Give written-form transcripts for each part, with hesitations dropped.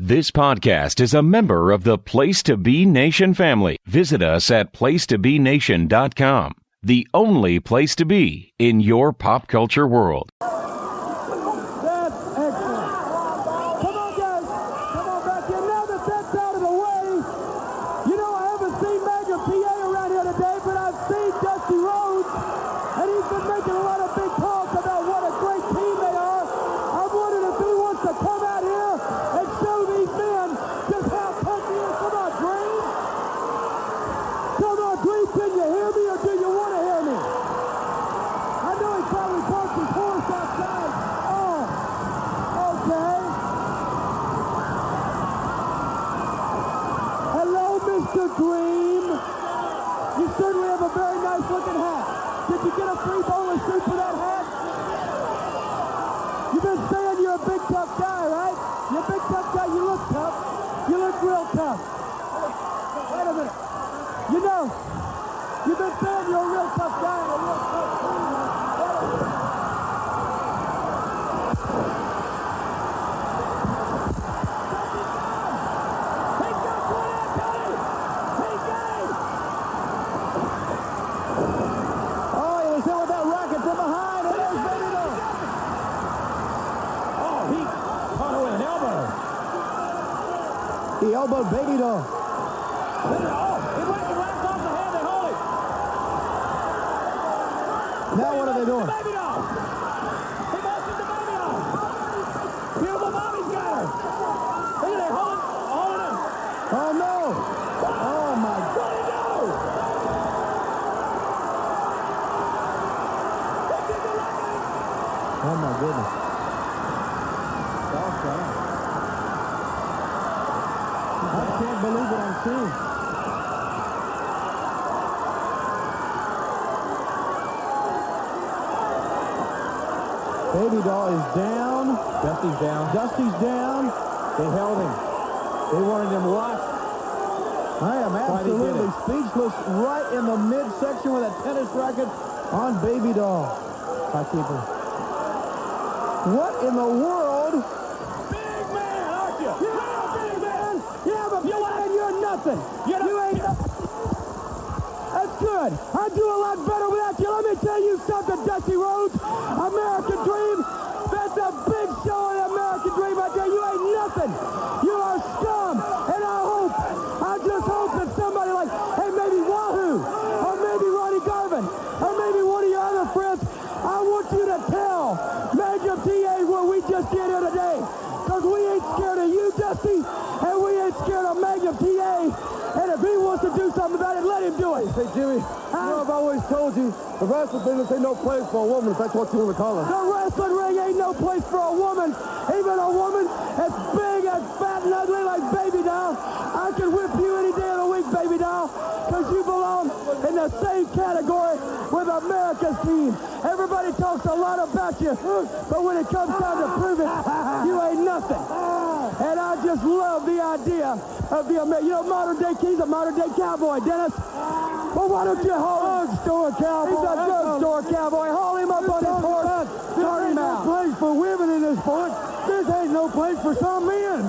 This podcast is a member of the Place to Be Nation family. Visit us at placetobenation.com, the only place to be in your pop culture world. That's excellent. Come on, guys. Come on back here. Now that that's out of the way, you know, I haven't seen Magnum PA around here today, but I've seen Dusty Rhodes, and he's been making a lot of big talks about what a great team they are. I'm wondering if he wants to come out here and show these men just how tough he is. Come on, Dream. Come on, Dream. Can you hear me or do you want to hear me? I know he probably parked his horse outside. Oh, okay. Hello, Mr. Dream. You certainly have a very nice looking hat. Did you get a free bowler suit for that hat? You've been saying you're a big tough guy, right? You're a big tough guy. You look tough. You look real tough. Wait a minute. You know, you've been saying you're a real tough guy and a real tough team. Wait a minute. He got Cornette, Tony! He got him! Oh, he was hit with that rocket from behind, and there's Baby Doll. Oh, he caught her with an elbow. He elbowed Baby Doll. Oh, he went the last off the hand and hold it. Now what are they doing? Baby Doll. He motions to Baby Doll. Beautiful Bobby's got her. Look at that, holding him. Oh no. Oh my God. What did he do? Oh my goodness. I can't believe what I'm seeing. Baby Doll is down. Dusty's down. Dusty's down. They held him. They wanted him locked. I am absolutely speechless right in the midsection with a tennis racket on Baby Doll. I keep her. What in the world? Big man, aren't you? You're a big man. Yeah, but big man, you're nothing. You ain't nothing. That's good. I do a lot better without you. Let me tell you something, Dusty Rhodes. American Dream. That's a big show of the American Dream right there. You ain't nothing. You are scum. And I just hope that somebody like, hey, maybe Wahoo, or maybe Ronnie Garvin, or maybe one of your other friends, I want you to tell Magnum TA what we just did here today. Because we ain't scared of you, Dusty, and we ain't scared of Magnum TA. And if he wants to do something about it, let him do it. Hey, Jimmy, you know, I've always told you, the wrestling business ain't no place for a woman, if that's what you want to call her. The wrestling ring ain't no place for a woman. Even a woman as big, as fat, and ugly like Baby Doll. I can whip you any day of the week, Baby Doll, because you belong in the same category with America's Team. Everybody talks a lot about you, but when it comes time to prove it, you ain't nothing. And I just love the idea of the American. You know, modern day Key's a modern day cowboy, Dennis. Well, why don't you hold him? Drugstore cowboy. He's a drugstore cowboy. Haul him up on his horse. Start him out. This ain't no place for women in this sport. This ain't no place for some men.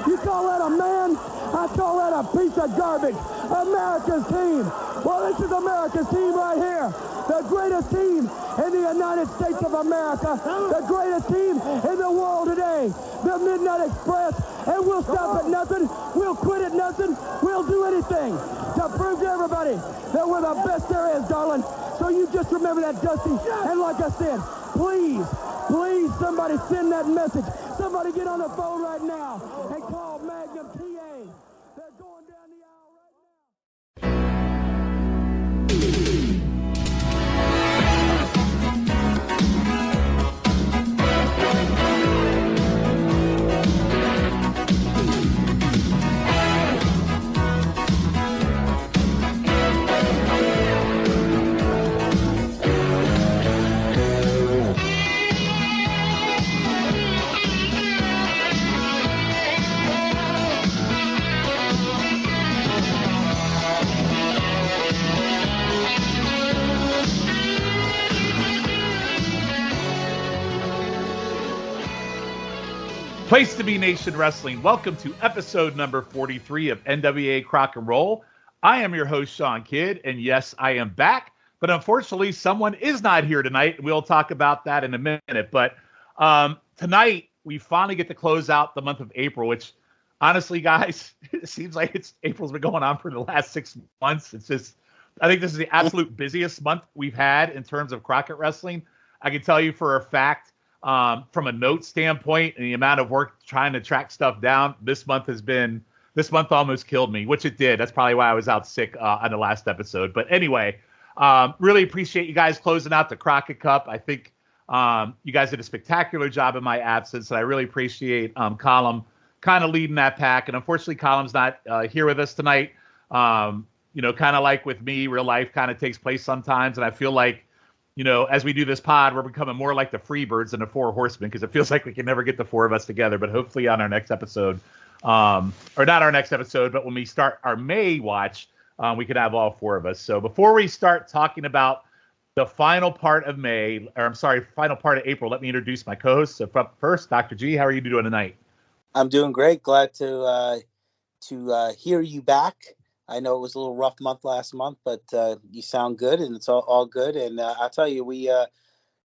You call that a man? I call that a piece of garbage. America's Team. Well, this is America's Team right here. The greatest team in the United States of America. The greatest team in the world today. The Midnight Express. And we'll stop at nothing. We'll quit at nothing. We'll do anything to prove to everybody that we're the best there is, darling. So you just remember that, Dusty. And like I said, please, please, somebody send that message. Somebody get on the phone right now and call Magnum TA. They're going down the aisle right now. Place to be Nation Wrestling. Welcome to episode number 43 of NWA Crock and Roll. I am your host, Shawn Kidd, and yes, I am back. But unfortunately, someone is not here tonight. We'll talk about that in a minute. But tonight, we finally get to close out the month of April, which honestly, guys, it seems like April's been going on for the last 6 months. It's just, I think this is the absolute busiest month we've had in terms of Crockett Wrestling. I can tell you for a fact, from a note standpoint and the amount of work trying to track stuff down, this month almost killed me, which it did. That's probably why I was out sick on the last episode. But anyway, really appreciate you guys closing out the Crockett Cup. I think you guys did a spectacular job in my absence, and I really appreciate Calum kind of leading that pack. And unfortunately, Calum's not here with us tonight. Kind of like with me, real life kind of takes place sometimes, and I feel like, as we do this pod, we're becoming more like the Freebirds than the Four Horsemen, because it feels like we can never get the four of us together. But hopefully on our next episode, or not our next episode, but when we start our May watch, we could have all four of us. So before we start talking about the final part of final part of April, let me introduce my co-host. So first, Dr. G, how are you doing tonight? I'm doing great. Glad to hear you back. I know it was a little rough month last month, but you sound good, and it's all good. And I'll tell you,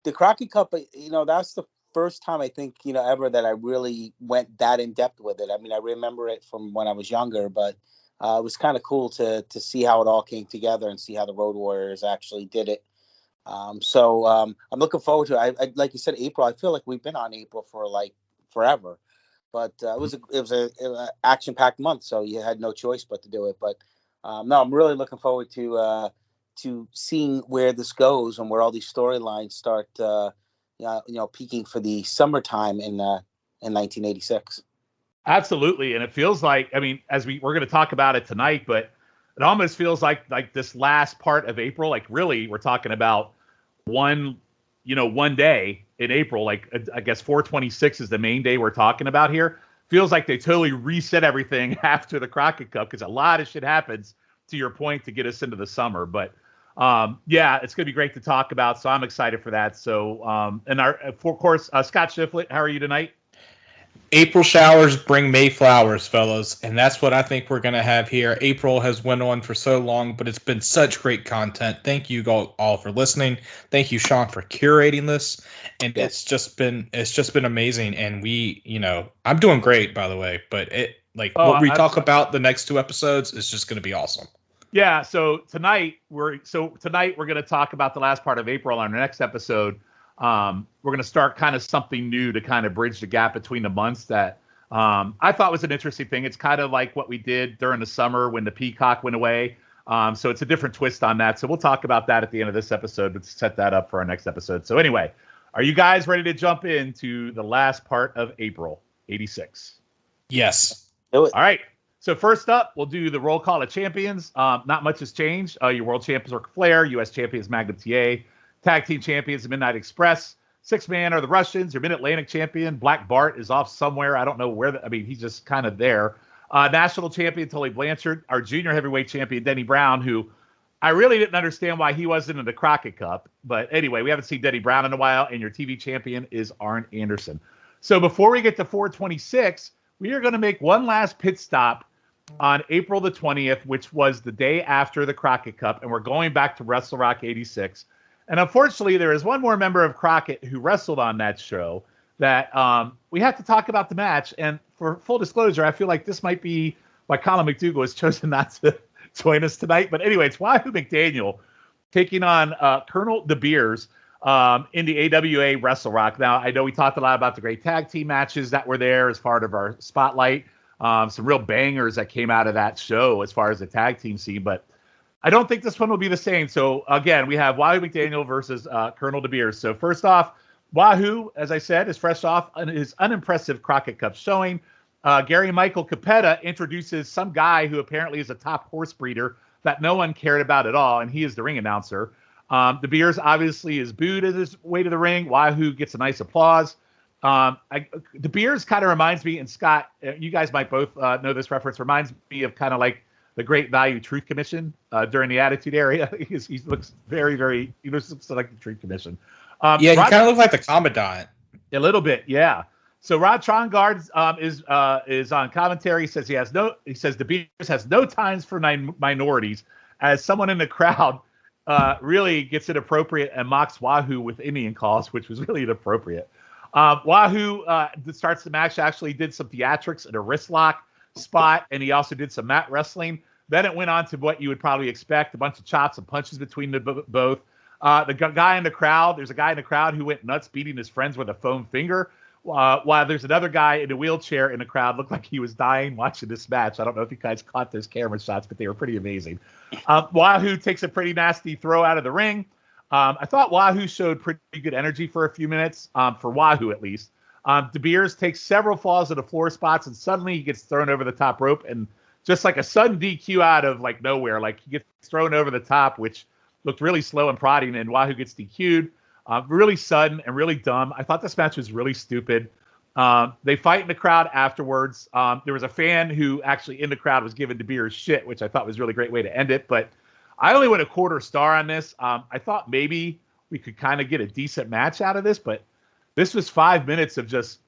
the Crockett Cup, that's the first time I think, ever that I really went that in depth with it. I mean, I remember it from when I was younger, but it was kind of cool to see how it all came together and see how the Road Warriors actually did it. So I'm looking forward to it. I like you said, April. I feel like we've been on April for like forever. But it was an action-packed month, so you had no choice but to do it. But no, I'm really looking forward to seeing where this goes and where all these storylines start, peaking for the summertime in 1986. Absolutely, and it feels like, I mean, we're going to talk about it tonight, but it almost feels like this last part of April, like really, we're talking about one day in April, like I guess 4/26 is the main day we're talking about here. Feels like they totally reset everything after the Crockett Cup, because a lot of shit happens, to your point, to get us into the summer. But it's going to be great to talk about. So I'm excited for that. So, of course, Scott Shiflett, how are you tonight? April showers bring May flowers, fellas, and that's what I think we're going to have here. April has went on for so long, but it's been such great content. Thank you all for listening. Thank you, Shawn, for curating this, and it's just been amazing. And I'm doing great, by the way, but what we talk about the next two episodes is just going to be awesome. Yeah. So tonight we're going to talk about the last part of April on our next episode. We're going to start kind of something new to kind of bridge the gap between the months that I thought was an interesting thing. It's kind of like what we did during the summer when the Peacock went away. So it's a different twist on that. So we'll talk about that at the end of this episode, but set that up for our next episode. So anyway, are you guys ready to jump into the last part of April 86? Yes. Do it. All right. So first up, we'll do the roll call of champions. Not much has changed. Your world champions are Flair, U.S. champions Magnum TA. Tag team champions, the Midnight Express. Six-man are the Russians. Your Mid-Atlantic champion, Black Bart, is off somewhere. I don't know where. He's just kind of there. National champion, Tully Blanchard. Our junior heavyweight champion, Denny Brown, who I really didn't understand why he wasn't in the Crockett Cup. But anyway, we haven't seen Denny Brown in a while. And your TV champion is Arn Anderson. So before we get to 4/26, we are going to make one last pit stop on April the 20th, which was the day after the Crockett Cup. And we're going back to Wrestle Rock 86. And unfortunately, there is one more member of Crockett who wrestled on that show that we have to talk about the match. And for full disclosure, I feel like this might be why Colin McDougal has chosen not to join us tonight. But anyway, it's Wahoo McDaniel taking on Colonel Dibiase in the AWA Wrestle Rock. Now, I know we talked a lot about the great tag team matches that were there as part of our spotlight. Some real bangers that came out of that show as far as the tag team scene. But I don't think this one will be the same. So, again, we have Wahoo McDaniel versus Colonel Dibiase. So, first off, Wahoo, as I said, is fresh off his unimpressive Crockett Cup showing. Gary Michael Capetta introduces some guy who apparently is a top horse breeder that no one cared about at all, and he is the ring announcer. Dibiase obviously is booed at his way to the ring. Wahoo gets a nice applause. Dibiase kind of reminds me, and Scott, you guys might both know this reference, reminds me of kind of like the Great Value Truth Commission during the Attitude Era. He looks very, very, he looks like the Truth Commission. He kind of looks like the Commandant. A little bit, yeah. So Rod Trongard is on commentary. He says Dibiase has no times for minorities, as someone in the crowd really gets inappropriate and mocks Wahoo with Indian calls, which was really inappropriate. Wahoo starts the match, actually did some theatrics and a wrist lock spot, and he also did some mat wrestling. Then it went on to what you would probably expect, a bunch of chops and punches between the both. The guy in the crowd, there's a guy in the crowd who went nuts beating his friends with a foam finger, while there's another guy in a wheelchair in the crowd, looked like he was dying watching this match. I don't know if you guys caught those camera shots, but they were pretty amazing. Wahoo takes a pretty nasty throw out of the ring. I thought Wahoo showed pretty good energy for a few minutes, for Wahoo at least. Dibiase takes several falls to the floor spots, and suddenly he gets thrown over the top rope, and just like a sudden DQ out of like nowhere, like he gets thrown over the top, which looked really slow and prodding, and Wahoo gets DQ'd. Really sudden and really dumb. I thought this match was really stupid. They fight in the crowd afterwards. There was a fan who actually in the crowd was giving Dibiase shit, which I thought was a really great way to end it, but I only went a quarter star on this. I thought maybe we could kind of get a decent match out of this, but this was 5 minutes of just,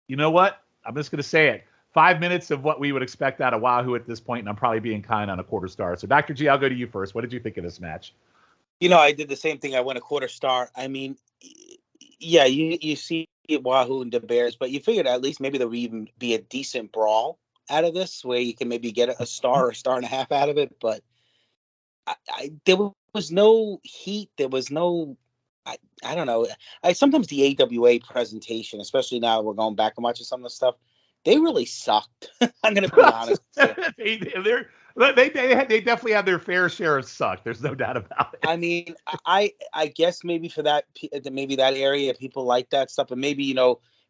you know what? I'm just going to say it. 5 minutes of what we would expect out of Wahoo at this point, and I'm probably being kind on a quarter star. So, Dr. G, I'll go to you first. What did you think of this match? I did the same thing. I went a quarter star. I mean, yeah, you see Wahoo and Dibiase, but you figured at least maybe there would even be a decent brawl out of this, where you can maybe get a star or a star and a half out of it. But there was no heat. There was no, I don't know. Sometimes the AWA presentation, especially now we're going back and watching some of the stuff, they really sucked. I'm going to be honest. They definitely had their fair share of suck. There's no doubt about it. I mean, I guess maybe for that area, people like that stuff. And maybe,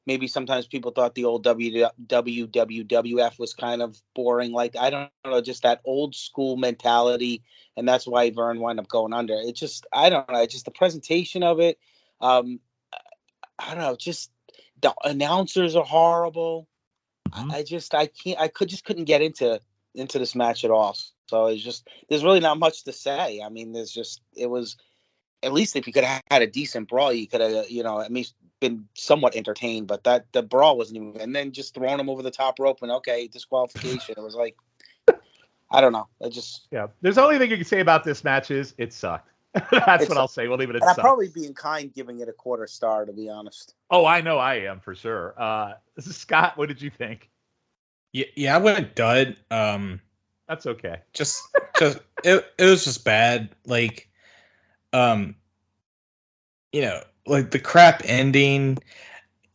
maybe sometimes people thought the old WWF was kind of boring. Like, I don't know, just that old school mentality. And that's why Vern wound up going under. It just, I don't know, just the presentation of it. I don't know, just the announcers are horrible. I couldn't get into this match at all. So it's just, there's really not much to say. I mean, it was, at least if you could have had a decent brawl, you could have, at least been somewhat entertained, but the brawl wasn't even, and then just throwing him over the top rope and okay, disqualification. It was like, I don't know. Yeah. There's the only thing you can say about this match is it sucked. That's what I'll say. We'll leave it at I'm probably being kind, giving it a quarter star, to be honest. Oh, I know I am for sure. Scott, what did you think? Yeah, I went dud. That's okay. Just it was just bad. Like, like the crap ending.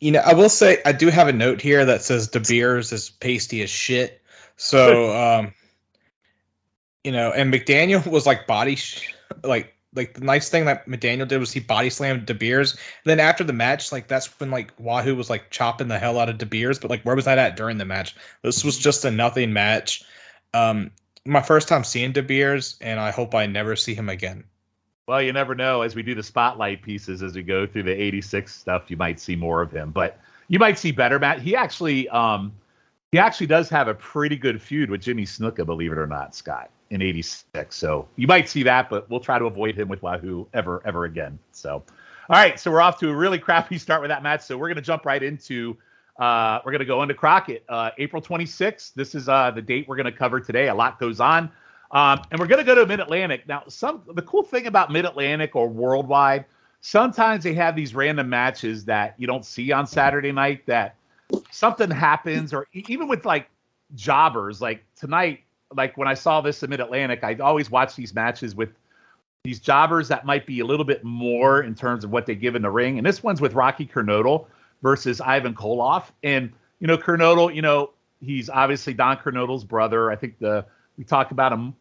I will say I do have a note here that says Dibiase is pasty as shit. So, and McDaniel was like like the nice thing that McDaniel did was he body slammed Dibiase. And then after the match, like that's when like Wahoo was like chopping the hell out of Dibiase. But like, where was that at during the match? This was just a nothing match. My first time seeing Dibiase, and I hope I never see him again. Well, you never know. As we do the spotlight pieces, as we go through the '86 stuff, you might see more of him. But you might see better Matt. He actually does have a pretty good feud with Jimmy Snuka, believe it or not, Scott, in '86. So you might see that, but we'll try to avoid him with Wahoo ever again. So, all right. So we're off to a really crappy start with that match. So we're going to jump right into, we're going to go into Crockett, April 26th. This is the date we're going to cover today. A lot goes on. And we're going to go to Mid-Atlantic. Now, the cool thing about Mid-Atlantic or Worldwide, sometimes they have these random matches that you don't see on Saturday night, that something happens, or even with like jobbers, like tonight, like when I saw this in Mid-Atlantic, I always watch these matches with these jobbers that might be a little bit more in terms of what they give in the ring. And this one's with Rocky Kernodle versus Ivan Koloff. And, Kernodle, he's obviously Don Kernodle's brother. I think we talked about him,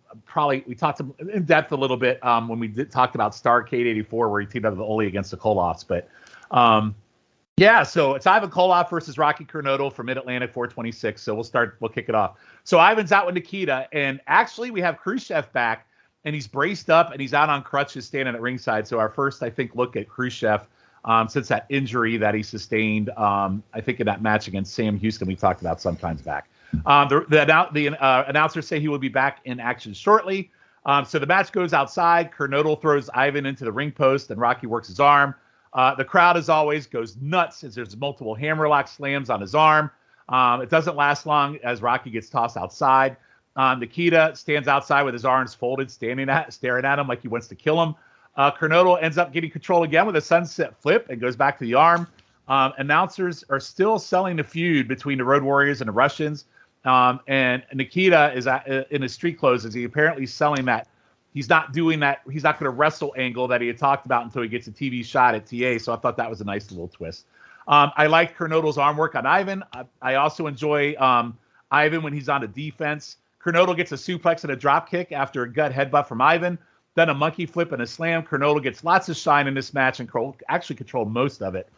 we talked in depth a little bit when we talked about Starrcade 84, where he teamed up with Ole against the Koloffs. But yeah, so it's Ivan Koloff versus Rocky Kernodle for Mid-Atlantic 426. So we'll kick it off. So Ivan's out with Nikita, and actually we have Khrushchev back, and he's braced up and he's out on crutches standing at ringside. So our first, I think, look at Khrushchev since that injury that he sustained, I think in that match against Sam Houston we talked about sometimes back. The announcers say he will be back in action shortly. So the match goes outside. Kernodle throws Ivan into the ring post, and Rocky works his arm. The crowd, as always, goes nuts as there's multiple hammerlock slams on his arm. It doesn't last long as Rocky gets tossed outside. Nikita stands outside with his arms folded, staring at him like he wants to kill him. Kernodle ends up getting control again with a sunset flip and goes back to the arm. Announcers are still selling the feud between the Road Warriors and the Russians. And Nikita is in his street clothes as he apparently selling that. He's not doing that. He's not going to wrestle angle that he had talked about until he gets a TV shot at TA. So I thought that was a nice little twist. I liked Kernodle's arm work on Ivan. I also enjoy Ivan when he's on the defense. Kernodle gets a suplex and a drop kick after a gut headbutt from Ivan. Then a monkey flip and a slam. Kernodle gets lots of shine in this match and actually controlled most of it.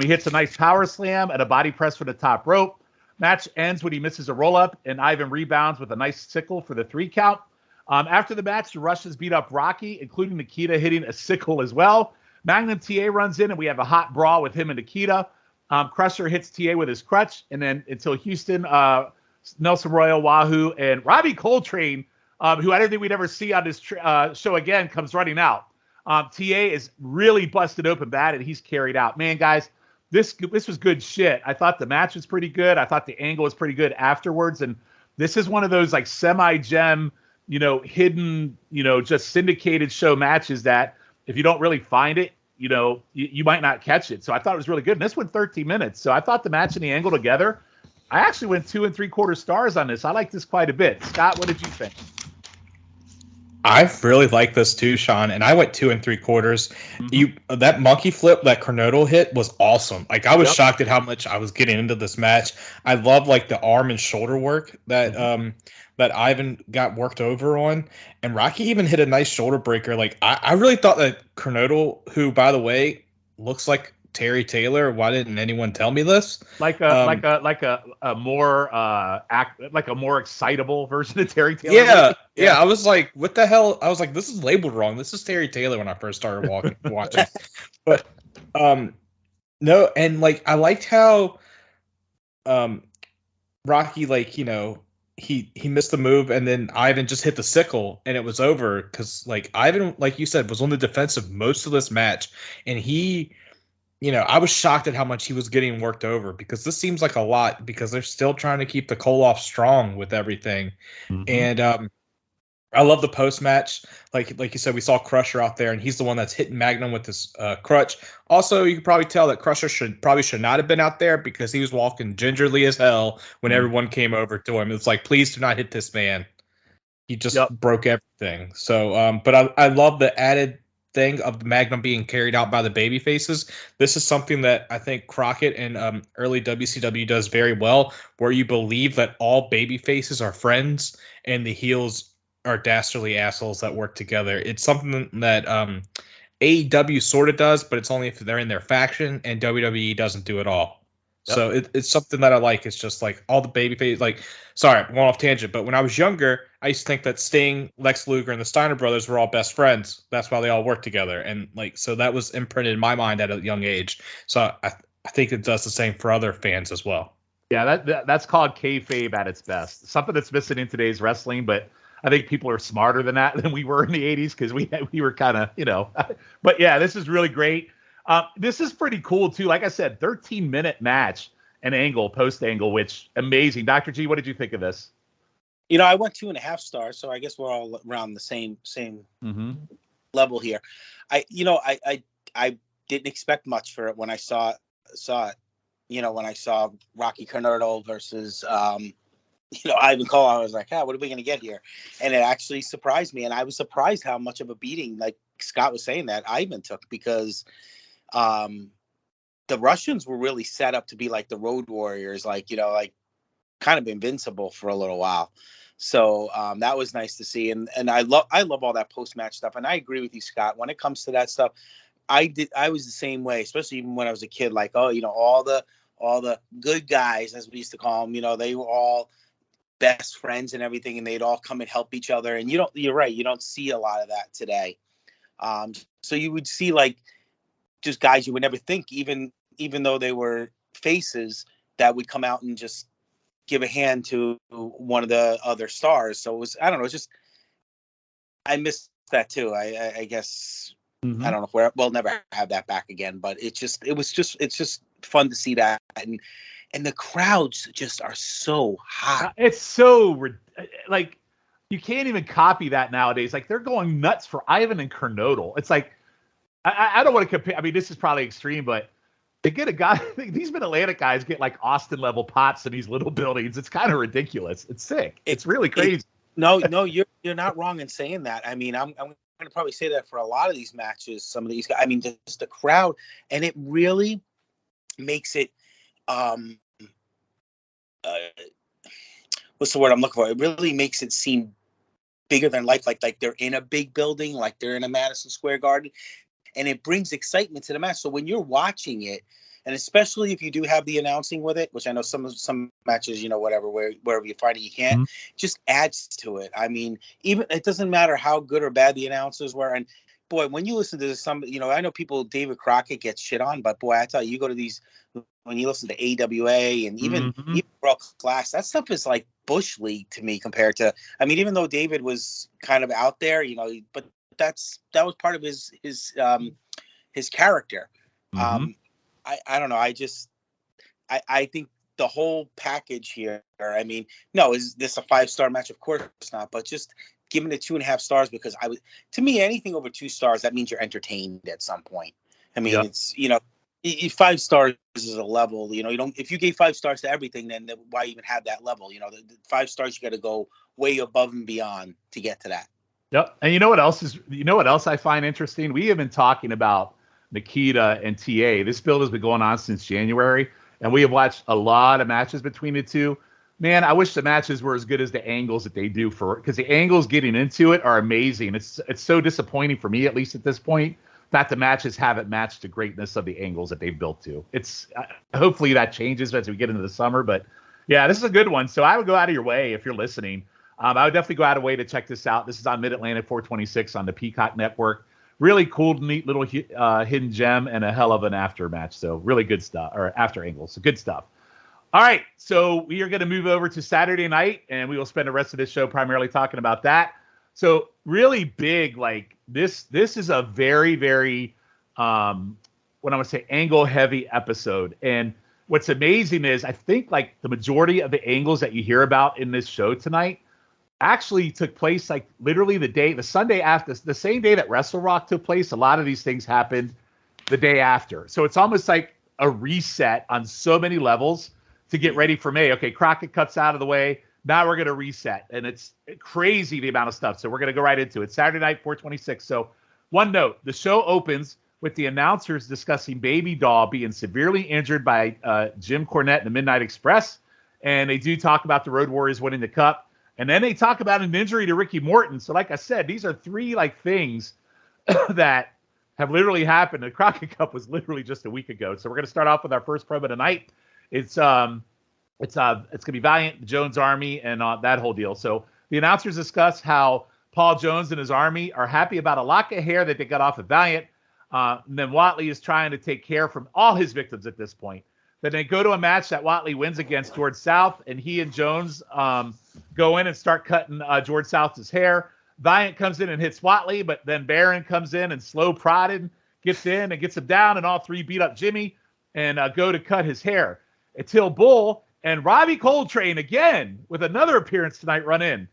He hits a nice power slam and a body press for the top rope. Match ends when he misses a roll-up, and Ivan rebounds with a nice sickle for the 3 count. After the match, the Russians beat up Rocky, including Nikita hitting a sickle as well. Magnum TA runs in, and we have a hot brawl with him and Nikita. Crusher hits TA with his crutch, and then until Houston, Nelson Royal, Wahoo, and Robbie Coltrane, who I don't think we'd ever see on this show again, comes running out. TA is really busted open bad, and he's carried out. Man, guys, this was good shit. I thought the match was pretty good. I thought the angle was pretty good afterwards, and this is one of those like semi-gem, hidden, just syndicated show matches that if you don't really find it, you might not catch it. So I thought it was really good. And this went 13 minutes. So I thought the match and the angle together, I actually went 2 3/4 stars on this. I like this quite a bit. Scott, what did you think? I really like this too, Shawn, and I went 2 3/4. That monkey flip that Kernodle hit was awesome. Like I was shocked at how much I was getting into this match. I love like the arm and shoulder work that that Ivan got worked over on, and Rocky even hit a nice shoulder breaker. Like I really thought that Kernodle, who by the way looks like Terry Taylor. Why didn't anyone tell me this? Like a more excitable version of Terry Taylor. Yeah. I was like, what the hell? I was like, this is labeled wrong. This is Terry Taylor when I first started watching. But no, and like I liked how Rocky, like, he missed the move, and then Ivan just hit the sickle, and it was over because like Ivan, like you said, was on the defensive most of this match, and he. I was shocked at how much he was getting worked over because this seems like a lot because they're still trying to keep the Koloff strong with everything. Mm-hmm. And I love the post match. Like you said, we saw Crusher out there, and he's the one that's hitting Magnum with his crutch. Also, you can probably tell that Crusher should not have been out there because he was walking gingerly as hell when everyone came over to him. It's like, please do not hit this man. He just broke everything. So, but I love the added thing of the Magnum being carried out by the baby faces. This is something that I think Crockett and early WCW does very well, where you believe that all baby faces are friends and the heels are dastardly assholes that work together. It's something that AEW sort of does, but it's only if they're in their faction, and WWE doesn't do it all. Yep. So it's something that I like. It's just like all the baby faces. Like, sorry, I'm going off tangent, but when I was younger, I used to think that Sting, Lex Luger, and the Steiner brothers were all best friends. That's why they all work together, and like so that was imprinted in my mind at a young age. So I think it does the same for other fans as well. Yeah, that's called kayfabe at its best. Something that's missing in today's wrestling, but I think people are smarter than that than we were in the 80s because we were kind of, But yeah, this is really great. This is pretty cool too. Like I said, 13-minute match and angle, post angle, which amazing. Dr. G, what did you think of this? I went 2.5 stars, so I guess we're all around the same level here. I didn't expect much for it when I saw it. When I saw Rocky Kernodle versus Ivan Cole, I was like, what are we going to get here? And it actually surprised me, and I was surprised how much of a beating, like Scott was saying, that Ivan took because the Russians were really set up to be like the Road Warriors, like kind of invincible for a little while. So that was nice to see, and I love all that post match stuff. And I agree with you, Scott. When it comes to that stuff, I was the same way, especially even when I was a kid. Like, all the good guys, as we used to call them, they were all best friends and everything, and they'd all come and help each other. And you're right, you don't see a lot of that today. So you would see like just guys you would never think, even though they were faces, that would come out and just give a hand to one of the other stars. So it was, I don't know, it's just, I missed that too. I guess I don't know if we'll never have that back again, but it's just fun to see that. And the crowds just are so hot. It's so like you can't even copy that nowadays. Like they're going nuts for Ivan and Kernodle. It's like I don't want to compare. I mean, this is probably extreme, but they get a guy. These Mid-Atlantic guys get like Austin level pots in these little buildings. It's kind of ridiculous. It's sick. It's really crazy. No, you're not wrong in saying that. I mean, I'm going to probably say that for a lot of these matches. Some of these guys. I mean, just the crowd, and it really makes it. What's the word I'm looking for? It really makes it seem bigger than life, like they're in a big building, like they're in a Madison Square Garden, and it brings excitement to the match. So when you're watching it, and especially if you do have the announcing with it, which I know some matches, whatever, wherever you find it, you can't, just adds to it. I mean, even it doesn't matter how good or bad the announcers were. And boy, when you listen to some, I know David Crockett gets shit on, but boy, I tell you, you go to these, when you listen to AWA and even World Class, that stuff is like Bush League to me compared to, I mean, even though David was kind of out there, but that was part of his character. I don't know. I think the whole package here, I mean, no, is this a 5-star match? Of course not, but just giving it 2.5 stars because to me, anything over 2 stars, that means you're entertained at some point. I mean, it's, 5 stars is a level, you don't, if you gave 5 stars to everything, then why even have that level? The 5 stars, you got to go way above and beyond to get to that. Yep. And you know what else I find interesting? We have been talking about Nikita and TA. This build has been going on since January, and we have watched a lot of matches between the two. Man, I wish the matches were as good as the angles that they do because the angles getting into it are amazing. It's so disappointing for me, at least at this point, that the matches haven't matched the greatness of the angles that they've built to. It's hopefully that changes as we get into the summer, but yeah, this is a good one. So I would go out of your way if you're listening. I would definitely go out of your way to check this out. This is on Mid-Atlantic 426 on the Peacock Network. Really cool, neat little hidden gem and a hell of an after match. So really good stuff, or after angles. So good stuff. All right, so we are going to move over to Saturday night, and we will spend the rest of this show primarily talking about that. So really big, like this is a very, very, what I'm going to say, angle-heavy episode. And what's amazing is I think like the majority of the angles that you hear about in this show tonight actually took place like literally the Sunday after, the same day that Wrestle Rock took place. A lot of these things happened the day after. So it's almost like a reset on so many levels to get ready for May. Okay, Crockett Cup's out of the way. Now we're going to reset. And it's crazy the amount of stuff. So we're going to go right into it. Saturday night, 426. So one note, the show opens with the announcers discussing Baby Doll being severely injured by Jim Cornette and the Midnight Express. And they do talk about the Road Warriors winning the Cup. And then they talk about an injury to Ricky Morton. So like I said, these are 3 like things that have literally happened. The Crockett Cup was literally just a week ago. So we're going to start off with our first promo tonight. It's going to be Valiant, the Jones Army, and that whole deal. So the announcers discuss how Paul Jones and his army are happy about a lock of hair that they got off of Valiant. And then Whatley is trying to take care from all his victims at this point. Then they go to a match that Whatley wins against George South, and he and Jones go in and start cutting George South's hair. Valiant comes in and hits Whatley, but then Baron comes in and slow prodded, gets in and gets him down, and all 3 beat up Jimmy and go to cut his hair. Until Bull and Robbie Coltrane again with another appearance tonight run in.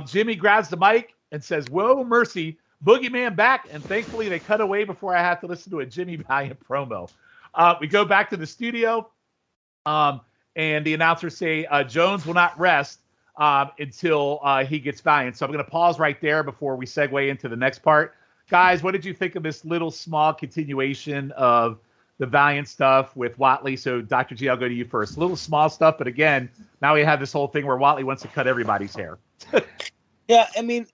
Jimmy grabs the mic and says, "Whoa, mercy, Boogeyman back," and thankfully they cut away before I have to listen to a Jimmy Valiant promo. We go back to the studio, and the announcers say Jones will not rest until he gets Valiant. So I'm going to pause right there before we segue into the next part. Guys, what did you think of this little small continuation of the Valiant stuff with Whatley? So Dr. G, I'll go to you first. Little small stuff, but again, now we have this whole thing where Whatley wants to cut everybody's hair. Yeah, I mean,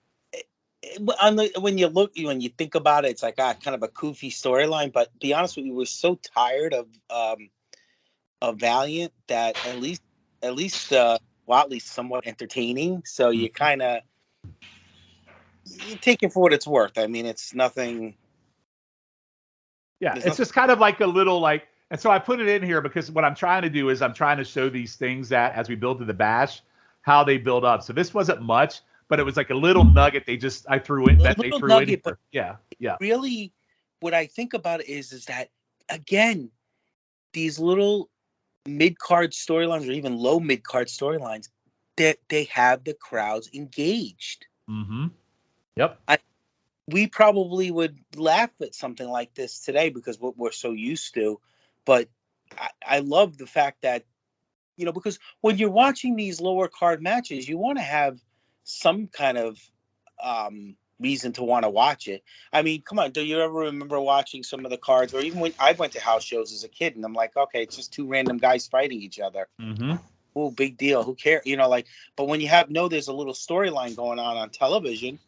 when you think about it, it's like kind of a goofy storyline. But to be honest with you, we're so tired of Valiant that at least Whatley's somewhat entertaining. So you kind of you take it for what it's worth. I mean, it's nothing. Yeah, it's just kind of like a little like, and so I put it in here because what I'm trying to do is I'm trying to show these things that as we build to the bash, how they build up. So this wasn't much, but it was like a little nugget I threw in. That they threw nugget, in. Yeah. Really, what I think about it is that, again, these little mid-card storylines or even low mid-card storylines, that they have the crowds engaged. Mm-hmm. Yep. We probably would laugh at something like this today because what we're so used to, but I love the fact that, because when you're watching these lower card matches, you want to have some kind of reason to want to watch it. I mean, come on, do you ever remember watching some of the cards, or even when I went to house shows as a kid, and I'm like, okay, it's just two random guys fighting each other. Mm-hmm. Oh, big deal. Who cares? But when you there's a little storyline going on television,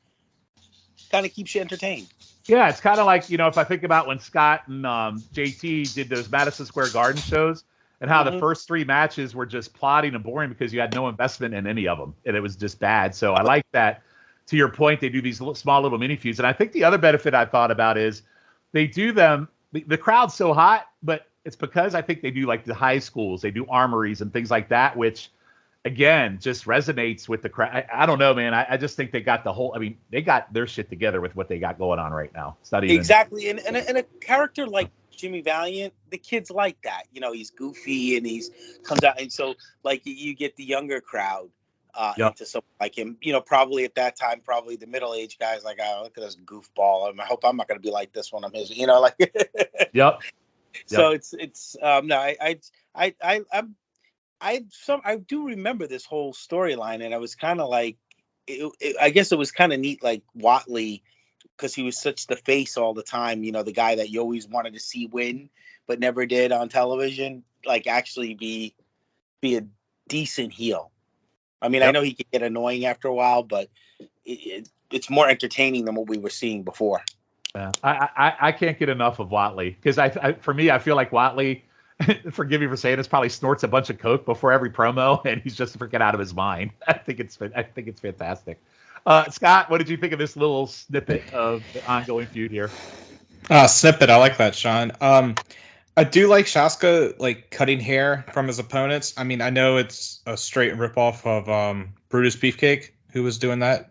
kind of keeps you entertained. Yeah, it's kind of like, if I think about when Scott and JT did those Madison Square Garden shows, and how the first three matches were just plotting and boring because you had no investment in any of them, and it was just bad. So I like that. To your point, they do these small little mini feuds. And I think the other benefit I thought about is they do them, the crowd's so hot, but it's because I think they do like the high schools, they do armories and things like that, which again, just resonates with the crowd. I don't know, man. I just think they got they got their shit together with what they got going on right now. It's not even exactly. And a character like Jimmy Valiant, the kids like that. He's goofy and he's comes out. And so like you get the younger crowd. Into someone like him, probably at that time, probably the middle-aged guys like, oh, look at this goofball. I hope I'm not going to be like this one. I'm his, like. Yep. So it's no, I do remember this whole storyline, and I was kind of like, I guess it was kind of neat, like Whatley, because he was such the face all the time. The guy that you always wanted to see win, but never did on television. Like actually be a decent heel. I mean, I know he could get annoying after a while, but it's more entertaining than what we were seeing before. Yeah. I can't get enough of Whatley because for me, I feel like Whatley, forgive me for saying this, probably snorts a bunch of coke before every promo, and he's just freaking out of his mind. I think it's fantastic. Scott, what did you think of this little snippet of the ongoing feud here? Snippet, I like that, Shawn. I do like Shaska like cutting hair from his opponents. I mean, I know it's a straight ripoff of Brutus Beefcake, who was doing that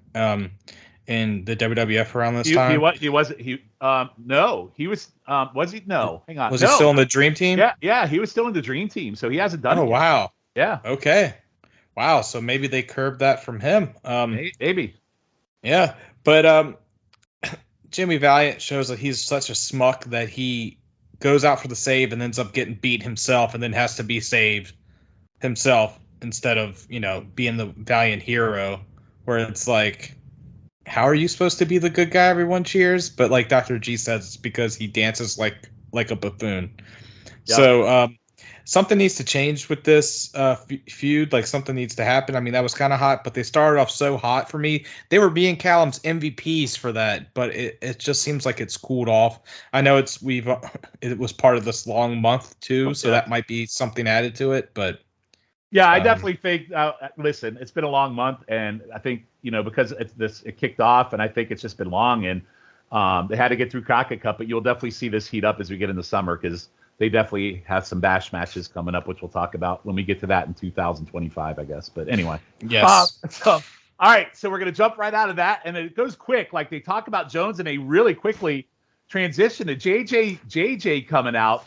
in the WWF around this time. No, he was. Was he? No, hang on. Was he still in the Dream Team? Yeah, he was still in the Dream Team, so he hasn't done it. Oh, wow. Yeah. Okay. Wow. So maybe they curbed that from him. Maybe. Yeah, but Jimmy Valiant shows that he's such a smuck that he goes out for the save and ends up getting beat himself and then has to be saved himself instead of, being the valiant hero, where it's like, how are you supposed to be the good guy everyone cheers? But like Dr. G says, it's because he dances like a buffoon. Yep. So something needs to change with this feud. Like something needs to happen. I mean, that was kind of hot, but they started off so hot for me. They were being Calum's MVPs for that, but it just seems like it's cooled off. I know it was part of this long month too, so that might be something added to it. But yeah, I definitely think. Listen, it's been a long month, and I think because it kicked off, and I think it's just been long, and they had to get through Crockett Cup, but you'll definitely see this heat up as we get in the summer because they definitely have some bash matches coming up, which we'll talk about when we get to that in 2025, I guess. But anyway. Yes. All right. So we're going to jump right out of that. And it goes quick. Like they talk about Jones and they really quickly transition to JJ coming out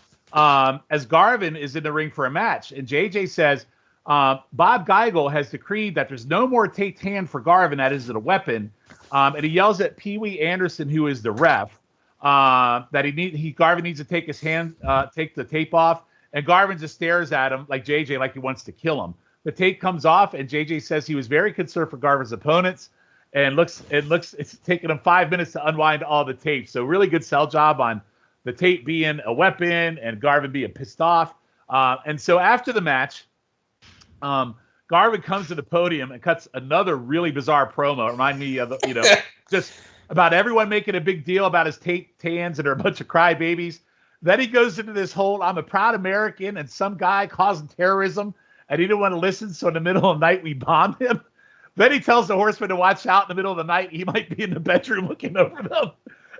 as Garvin is in the ring for a match. And JJ says, Bob Geigel has decreed that there's no more taped hand for Garvin. That is a weapon. And he yells at Pee Wee Anderson, who is the ref. That Garvin needs to take the tape off, and Garvin just stares at him like JJ, like he wants to kill him. The tape comes off, and JJ says he was very concerned for Garvin's opponents, and it's taken him 5 minutes to unwind all the tape. So really good sell job on the tape being a weapon and Garvin being pissed off. And so after the match, Garvin comes to the podium and cuts another really bizarre promo. Remind me of just about everyone making a big deal about his tans and they're a bunch of crybabies. Then he goes into this whole, I'm a proud American, and some guy causing terrorism, and he didn't want to listen, so in the middle of the night, we bombed him. Then he tells the Horseman to watch out in the middle of the night. He might be in the bedroom looking over them.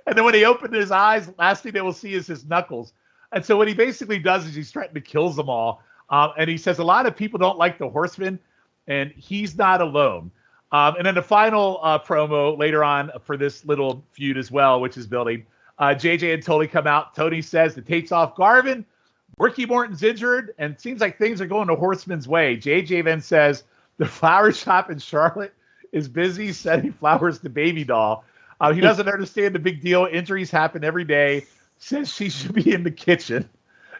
And then when he opened his eyes, last thing they will see is his knuckles. And so what he basically does is he's threatened to kill them all. And he says a lot of people don't like the Horseman, and he's not alone. And then the final promo later on for this little feud as well, which is building, JJ and Tully come out. Tony says the tape's off Garvin. Ricky Morton's injured, and it seems like things are going the Horseman's way. JJ then says the flower shop in Charlotte is busy sending flowers to Baby Doll. He doesn't understand the big deal. Injuries happen every day. Says she should be in the kitchen.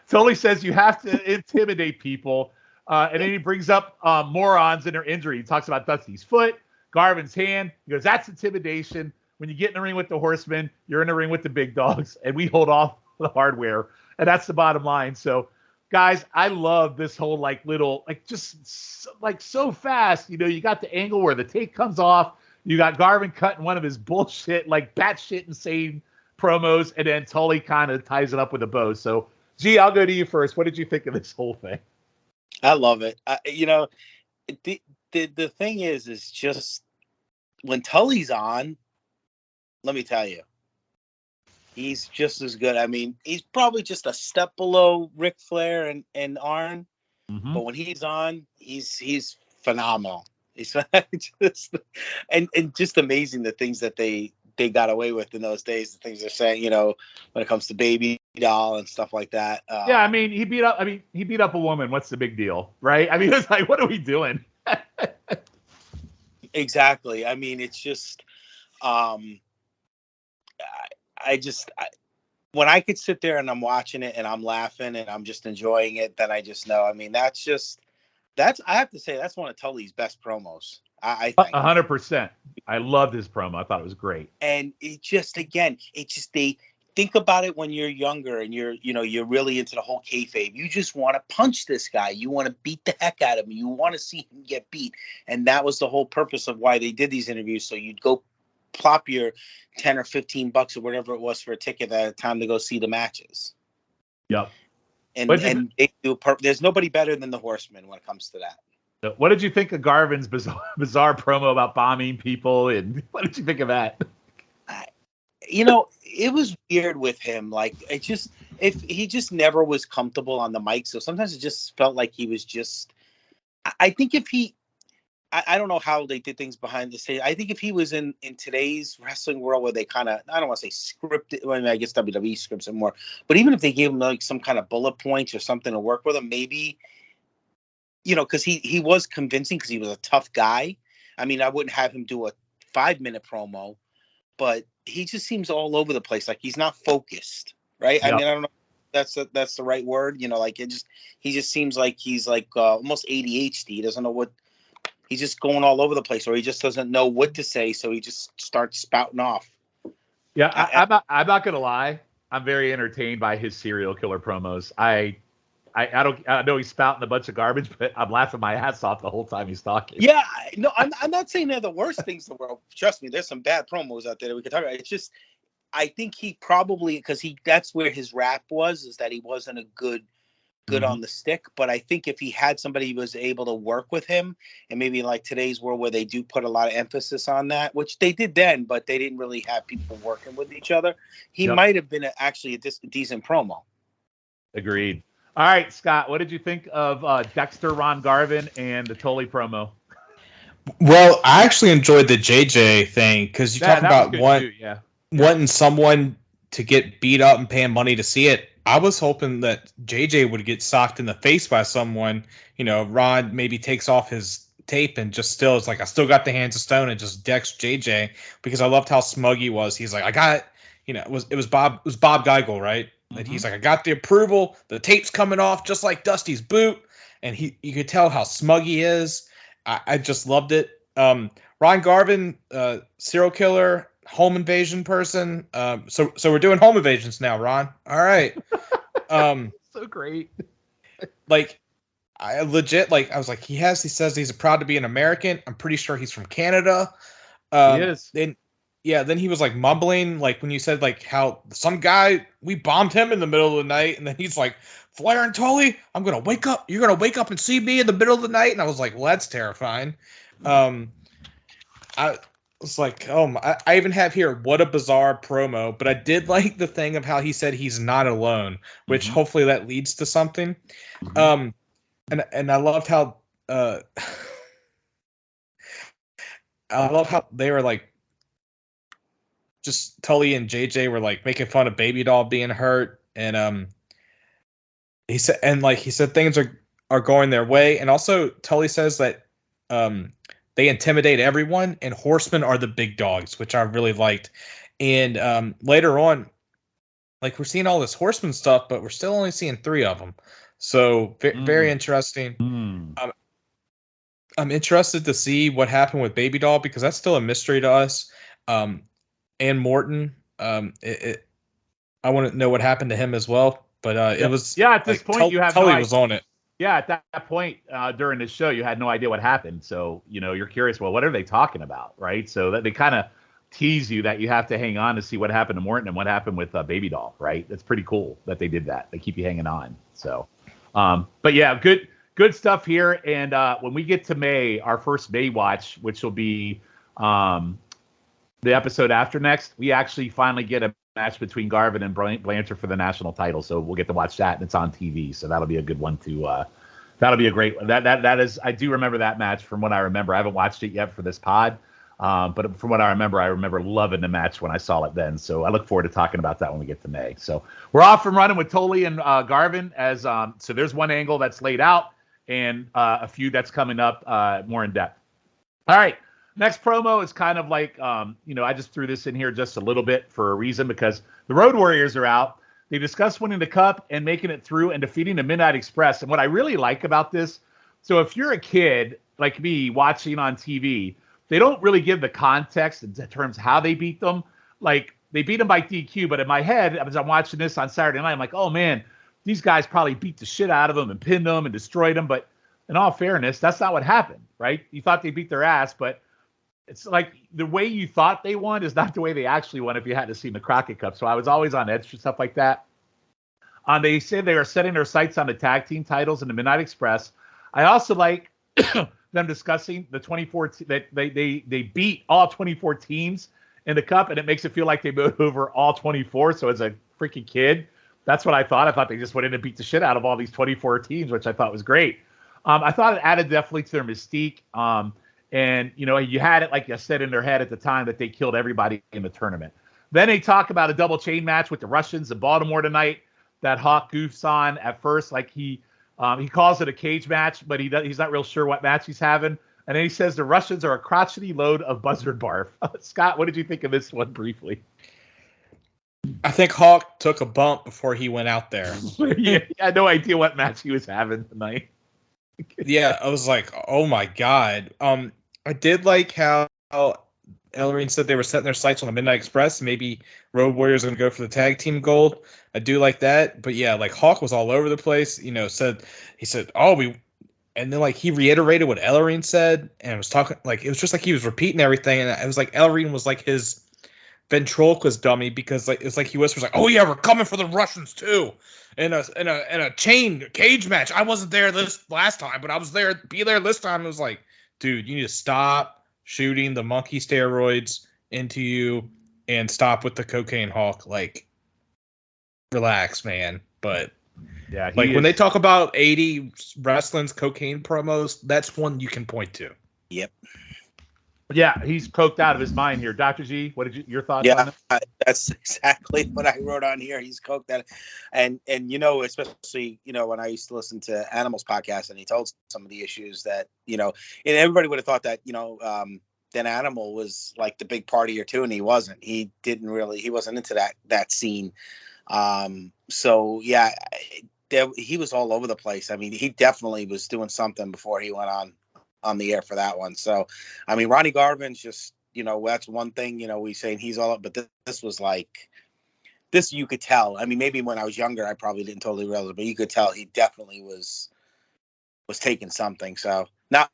Tully says you have to intimidate people. And then he brings up morons in their injury. He talks about Dusty's foot, Garvin's hand. He goes, that's intimidation. When you get in the ring with the Horsemen, you're in the ring with the big dogs, and we hold off the hardware. And that's the bottom line. So, guys, I love this whole so fast. You got the angle where the tape comes off. You got Garvin cutting one of his bullshit, batshit insane promos, and then Tully kind of ties it up with a bow. So, G, I'll go to you first. What did you think of this whole thing? I love it. The thing is just when Tully's on, let me tell you, he's just as good. I mean, he's probably just a step below Ric Flair and Arn, but when he's on, he's phenomenal. He's just and just amazing the things that they got away with in those days. The things they're saying, when it comes to Baby Doll and stuff like that. Yeah, I mean, he beat up a woman. What's the big deal, right? I mean, it's like, what are we doing? Exactly. I mean, it's just, when I could sit there and I'm watching it and I'm laughing and I'm just enjoying it, then I just know. I mean, I have to say, that's one of Tully's best promos. I think 100%. I loved his promo. I thought it was great. And they think about it when you're younger and you're really into the whole kayfabe. You just want to punch this guy. You want to beat the heck out of him. You want to see him get beat. And that was the whole purpose of why they did these interviews. So you'd go plop your $10 or $15 or whatever it was for a ticket at a time to go see the matches. Yep. And there's nobody better than the Horsemen when it comes to that. What did you think of Garvin's bizarre promo about bombing people? And what did you think of that? It was weird with him. If he just never was comfortable on the mic. So sometimes it just felt like he was just, I think I don't know how they did things behind the scenes. I think if he was in today's wrestling world where they kind of, I don't want to say scripted, well, I guess WWE scripts it more, but even if they gave him some kind of bullet points or something to work with him, maybe, because he was convincing because he was a tough guy. I mean, I wouldn't have him do a 5-minute promo, but he just seems all over the place. Like he's not focused, right? Yep. I mean, I don't know if that's the right word. He just seems like he's almost ADHD. He doesn't know what, he's just going all over the place, or he just doesn't know what to say. So he just starts spouting off. Yeah. I'm not going to lie. I'm very entertained by his serial killer promos. I know he's spouting a bunch of garbage, but I'm laughing my ass off the whole time he's talking. Yeah, no, I'm not saying they're the worst things in the world. Trust me, there's some bad promos out there that we could talk about. It's just, I think he probably, because that's where his rap was, is that he wasn't a good on the stick. But I think if he had somebody who was able to work with him, and maybe like today's world where they do put a lot of emphasis on that, which they did then, but they didn't really have people working with each other, he might have been actually a decent promo. Agreed. All right, Scott, what did you think of Dexter, Ron Garvin, and the Tully promo? Well, I actually enjoyed the JJ thing because you talk about wanting someone to get beat up and paying money to see it. I was hoping that JJ would get socked in the face by someone. Ron maybe takes off his tape and just still is like, I still got the hands of stone, and just decks JJ, because I loved how smug he was. He's like, I got it. It was Bob Geigel, right? And he's like, I got the approval. The tape's coming off just like Dusty's boot. And you could tell how smug he is. I just loved it. Ron Garvin, serial killer, home invasion person. So we're doing home invasions now, Ron. All right. So great. I was like, he says he's proud to be an American. I'm pretty sure he's from Canada. He is. Then he was mumbling, when you said how some guy, we bombed him in the middle of the night, and then he's like, Flair and Tully, you're gonna wake up and see me in the middle of the night. And I was like, well, that's terrifying. I was like, I even have here, what a bizarre promo, but I did like the thing of how he said he's not alone, which hopefully that leads to something. And I loved how they were just Tully and JJ were like making fun of Baby Doll being hurt, and he said things are going their way, and also Tully says that they intimidate everyone, and Horsemen are the big dogs, which I really liked. And later on, like, we're seeing all this Horseman stuff, but we're still only seeing 3 of them. So very interesting. I'm interested to see what happened with Baby Doll, because that's still a mystery to us. And Morton, I want to know what happened to him as well. But it was at this point you have Tully was on it. Yeah, at that point during the show, you had no idea what happened. So you're curious. Well, what are they talking about, right? So that they kind of tease you that you have to hang on to see what happened to Morton and what happened with Baby Doll, right? That's pretty cool that they did that. They keep you hanging on. So, but yeah, good stuff here. And when we get to May, our first May watch, which will be the episode after next, we actually finally get a match between Garvin and Blanchard for the national title. So we'll get to watch that, and it's on TV. So that'll be a good one to. That'll be a great one. That is. I do remember that match from what I remember. I haven't watched it yet for this pod. But from what I remember loving the match when I saw it then. So I look forward to talking about that when we get to May. So we're off and running with Tully and Garvin as so there's one angle that's laid out and a few that's coming up more in depth. All right. Next promo is kind of like, I just threw this in here just a little bit for a reason because the Road Warriors are out. They discuss winning the Cup and making it through and defeating the Midnight Express. And what I really like about this, so if you're a kid like me watching on TV, they don't really give the context in terms of how they beat them. Like, they beat them by DQ, but in my head, as I'm watching this on Saturday night, I'm like, oh, man, these guys probably beat the shit out of them and pinned them and destroyed them. But in all fairness, that's not what happened, right? You thought they beat their ass, but it's like the way you thought they won is not the way they actually won if you hadn't seen the Crockett Cup. So I was always on edge for stuff like that. They said they are setting their sights on the tag team titles in the Midnight Express. I also like them discussing the 24 that they beat all 24 teams in the Cup, and it makes it feel like they moved over all 24. So as a freaking kid, that's what I thought. I thought they just went in and beat the shit out of all these 24 teams, which I thought was great. I thought it added definitely to their mystique. And you had it, like I said, in their head at the time that they killed everybody in the tournament. Then they talk about a double chain match with the Russians in Baltimore tonight that Hawk goofs on at first, like he calls it a cage match, but he's not real sure what match he's having. And then he says the Russians are a crotchety load of buzzard barf. Scott, what did you think of this one briefly? I think Hawk took a bump before he went out there. Yeah, I had no idea what match he was having tonight. Yeah, I was like, oh my God. I did like how Ellering said they were setting their sights on the Midnight Express. Maybe Road Warriors are going to go for the tag team gold. I do like that. But yeah, like Hawk was all over the place, he said, and then like he reiterated what Ellering said and was talking, like, it was just like he was repeating everything. And it was like Ellering was like his ventriloquist dummy because like it's like he whispers like, oh yeah, we're coming for the Russians too. In a cage match. I wasn't there this last time, but I was there, be there this time. It was like, dude, you need to stop shooting the monkey steroids into you and stop with the cocaine Hawk. Like, relax, man. But yeah, like when they talk about 80 wrestling's cocaine promos, that's one you can point to. Yep. Yeah, he's coked out of his mind here. Dr. G, what did your thoughts on it? That's exactly what I wrote on here. He's coked out. And especially, when I used to listen to Animals podcast and he told some of the issues that, and everybody would have thought that, then Animal was like the big party or two, and he wasn't. He wasn't into that scene. So yeah, he was all over the place. I mean, he definitely was doing something before he went on the air for that one. So, I mean, Ronnie Garvin's just, that's one thing, we saying he's all up, but this was like, this you could tell. I mean, maybe when I was younger, I probably didn't totally realize it, but you could tell he definitely was taking something. So not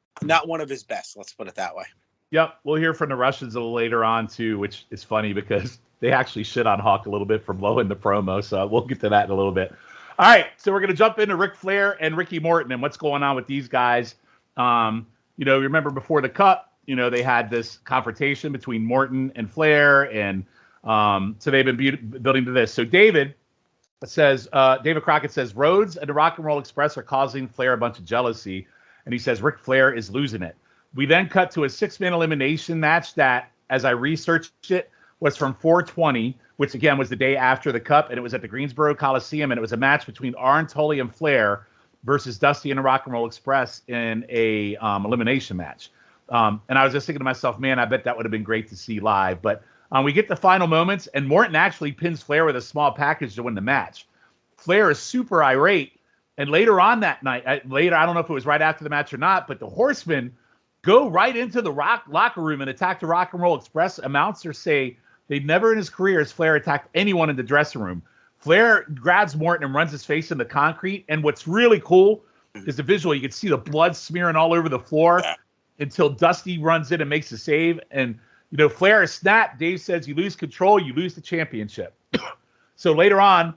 one of his best, let's put it that way. Yep. We'll hear from the Russians a little later on too, which is funny because they actually shit on Hawk a little bit for blowing the promo. So we'll get to that in a little bit. All right. So we're going to jump into Ric Flair and Ricky Morton and what's going on with these guys. Remember before the Cup, they had this confrontation between Morton and Flair, and so they've been building to this. So David Crockett says, Rhodes and the Rock and Roll Express are causing Flair a bunch of jealousy, and he says Ric Flair is losing it. We then cut to a 6-man elimination match that, as I researched it, was from 420, which again was the day after the Cup, and it was at the Greensboro Coliseum, and it was a match between Arn, Tully, and Flair versus Dusty and the Rock and Roll Express in a elimination match. And I was just thinking to myself, man, I bet that would have been great to see live. But we get the final moments, and Morton actually pins Flair with a small package to win the match. Flair is super irate, and later on that night, I don't know if it was right after the match or not, but the Horsemen go right into the locker room and attack the Rock and Roll Express. Announcers say they never in his career has Flair attacked anyone in the dressing room. Flair grabs Morton and runs his face in the concrete. And what's really cool is the visual. You can see the blood smearing all over the floor until Dusty runs in and makes a save. And, you know, Flair is snapped. Dave says, you lose control, you lose the championship. So later on,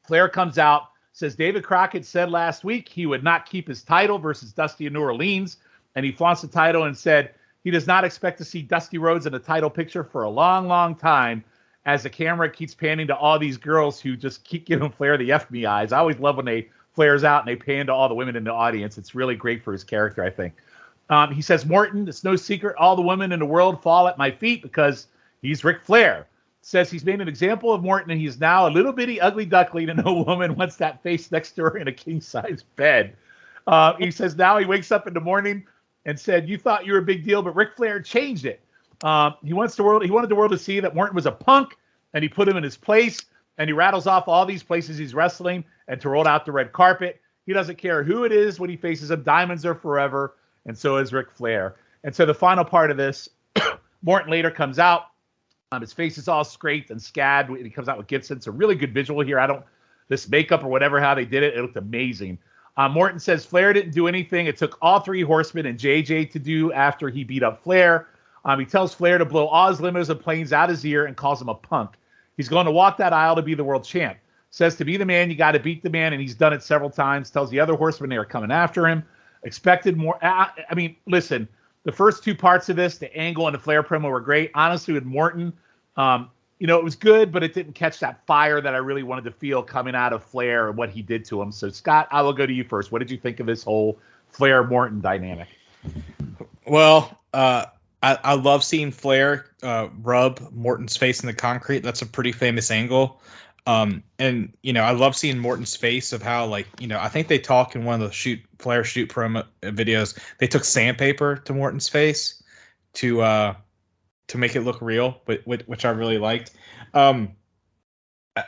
Flair comes out, says David Crockett said last week he would not keep his title versus Dusty in New Orleans. And he flaunts the title and said he does not expect to see Dusty Rhodes in the title picture for a long, long time, as the camera keeps panning to all these girls who just keep giving Flair the F me eyes. I always love when they Flair's out and they pan to all the women in the audience. It's really great for his character, I think. He says, Morton, it's no secret all the women in the world fall at my feet because he's Ric Flair. Says he's made an example of Morton and he's now a little bitty ugly duckling and no woman wants that face next to her in a king-size bed. He says now he wakes up in the morning and said, you thought you were a big deal, but Ric Flair changed it. He wanted the world to see that Morton was a punk, and he put him in his place, and he rattles off all these places he's wrestling and to roll out the red carpet. He doesn't care who it is when he faces him. Diamonds are forever, and so is Ric Flair. And so the final part of this, Morton later comes out. His face is all scraped and scabbed. He comes out with Gibson. It's a really good visual here. This makeup or whatever, how they did it, it looked amazing. Morton says Flair didn't do anything. It took all three Horsemen and JJ to do after he beat up Flair. He tells Flair to blow all his limos and planes out his ear and calls him a punk. He's going to walk that aisle to be the world champ. Says to be the man, you got to beat the man, and he's done it several times. Tells the other Horsemen they are coming after him. Expected more. I mean, listen, the first two parts of this, the Angle and the Flair promo were great. Honestly, with Morton, it was good, but it didn't catch that fire that I really wanted to feel coming out of Flair and what he did to him. So, Scott, I will go to you first. What did you think of this whole Flair-Morton dynamic? Well, I love seeing Flair rub Morton's face in the concrete. That's a pretty famous angle. And, I love seeing Morton's face of how, I think they talk in one of the Flair shoot promo videos. They took sandpaper to Morton's face to make it look real, which I really liked. I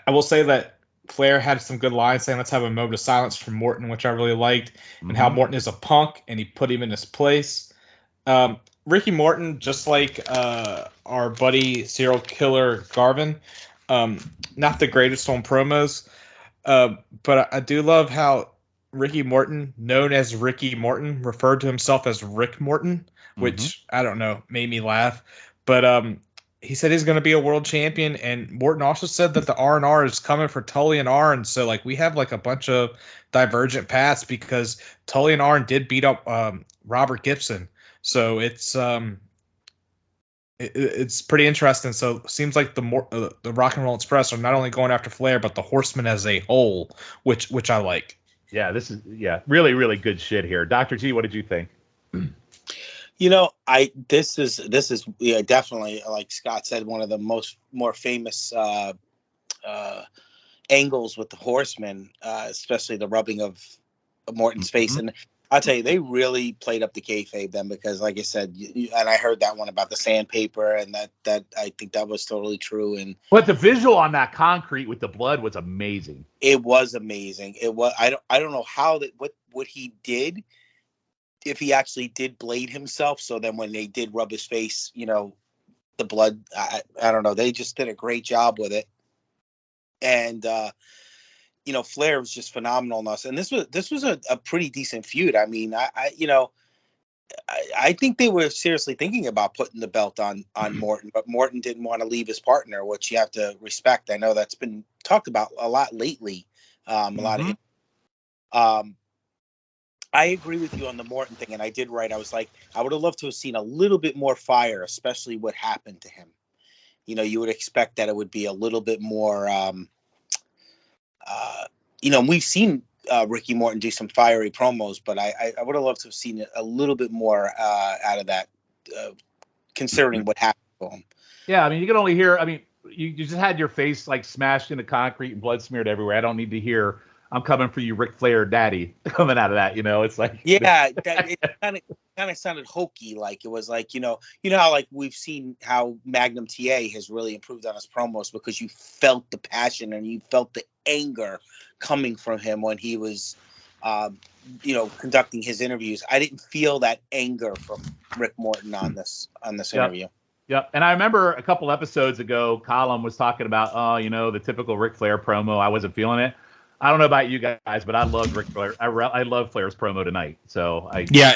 will say that Flair had some good lines saying, let's have a moment of silence for Morton, which I really liked, and how Morton is a punk, and he put him in his place. Ricky Morton, just like our buddy serial killer Garvin, not the greatest on promos, but I do love how Ricky Morton, known as Ricky Morton, referred to himself as Rick Morton, which, I don't know, made me laugh. But he said he's going to be a world champion, and Morton also said that the R&R is coming for Tully and Arn. So, we have, a bunch of divergent paths because Tully and Arn did beat up Robert Gibson. So it's pretty interesting. So it seems like the Rock and Roll Express are not only going after Flair, but the Horsemen as a whole, which I like. Yeah, this is really, really good shit here. Dr. G, what did you think? This is definitely, like Scott said, one of the more famous angles with the Horsemen, especially the rubbing of Morton's face. And I'll tell you, they really played up the kayfabe then, because, like I said, and I heard that one about the sandpaper, and that I think that was totally true. But the visual on that concrete with the blood was amazing. It was amazing. It was. I don't know how what he did, if he actually did blade himself. So then when they did rub his face, the blood, I don't know. They just did a great job with it. And, Flair was just phenomenal in us. And this was a pretty decent feud. I mean, I think they were seriously thinking about putting the belt on Morton, but Morton didn't want to leave his partner, which you have to respect. I know that's been talked about a lot lately. A lot of I agree with you on the Morton thing, and I did write. I was like, I would have loved to have seen a little bit more fire, especially what happened to him. You would expect that it would be a little bit more. We've seen Ricky Morton do some fiery promos, but I would have loved to have seen a little bit more out of that, considering what happened him. Yeah, I mean, you can only hear. I mean, you just had your face like smashed into concrete and blood smeared everywhere. I don't need to hear "I'm coming for you, Ric Flair, Daddy" coming out of that. It's like it kind of sounded hokey. Like it was like how like we've seen how Magnum TA has really improved on his promos because you felt the passion and you felt the anger coming from him when he was, conducting his interviews. I didn't feel that anger from Rick Morton on this interview. Yep. And I remember a couple episodes ago, Calum was talking about, the typical Ric Flair promo. I wasn't feeling it. I don't know about you guys, but I loved Ric Flair. I love Flair's promo tonight. So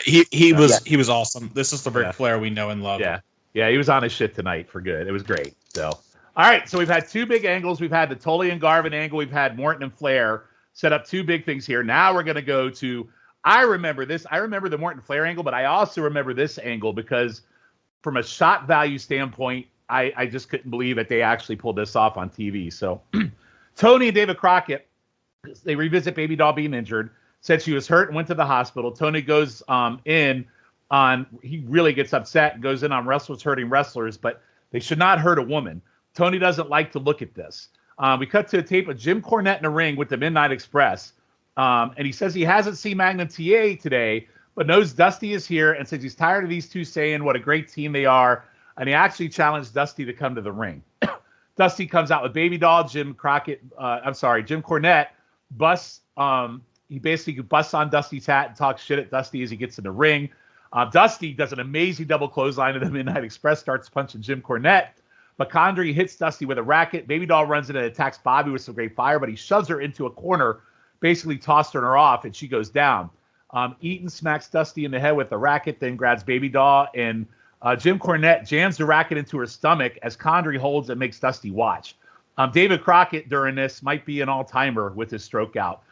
he was awesome. This is the Ric Flair we know and love. Yeah. Yeah. He was on his shit tonight for good. It was great. So, all right. So we've had two big angles. We've had the Tully and Garvin angle. We've had Morton and Flair set up two big things here. Now we're going to go to, I remember this. I remember the Morton Flair angle, but I also remember this angle because from a shot value standpoint, I just couldn't believe that they actually pulled this off on TV. So Tony and David Crockett, they revisit Baby Doll being injured, said she was hurt and went to the hospital. Tony goes he really gets upset and goes in on wrestlers hurting wrestlers, but they should not hurt a woman. Tony doesn't like to look at this. We cut to a tape of Jim Cornette in the ring with the Midnight Express. And he says he hasn't seen Magnum TA today, but knows Dusty is here and says he's tired of these two saying what a great team they are. And he actually challenged Dusty to come to the ring. Dusty comes out with Baby Doll, Jim Cornette busts. He basically busts on Dusty's hat and talks shit at Dusty as he gets in the ring. Dusty does an amazing double clothesline to the Midnight Express, starts punching Jim Cornette. But Condrey hits Dusty with a racket. Baby Doll runs in and attacks Bobby with some great fire, but he shoves her into a corner, basically tossing her off, and she goes down. Eaton smacks Dusty in the head with the racket, then grabs Baby Doll, and Jim Cornette jams the racket into her stomach as Condrey holds and makes Dusty watch. David Crockett during this might be an all-timer with his stroke out.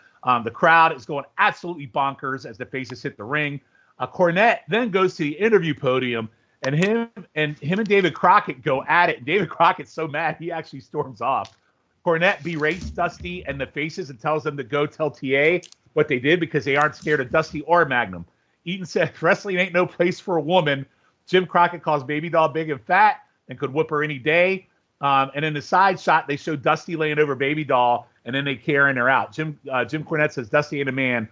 The crowd is going absolutely bonkers as the faces hit the ring. Cornette then goes to the interview podium, and him and David Crockett go at it. David Crockett's so mad he actually storms off. Cornette berates Dusty and the faces and tells them to go tell TA what they did because they aren't scared of Dusty or Magnum. Eaton says wrestling ain't no place for a woman. Jim Crockett calls Baby Doll big and fat and could whoop her any day. And in the side shot, they show Dusty laying over Baby Doll, and then they carrying her out. Jim Cornette says Dusty ain't a man.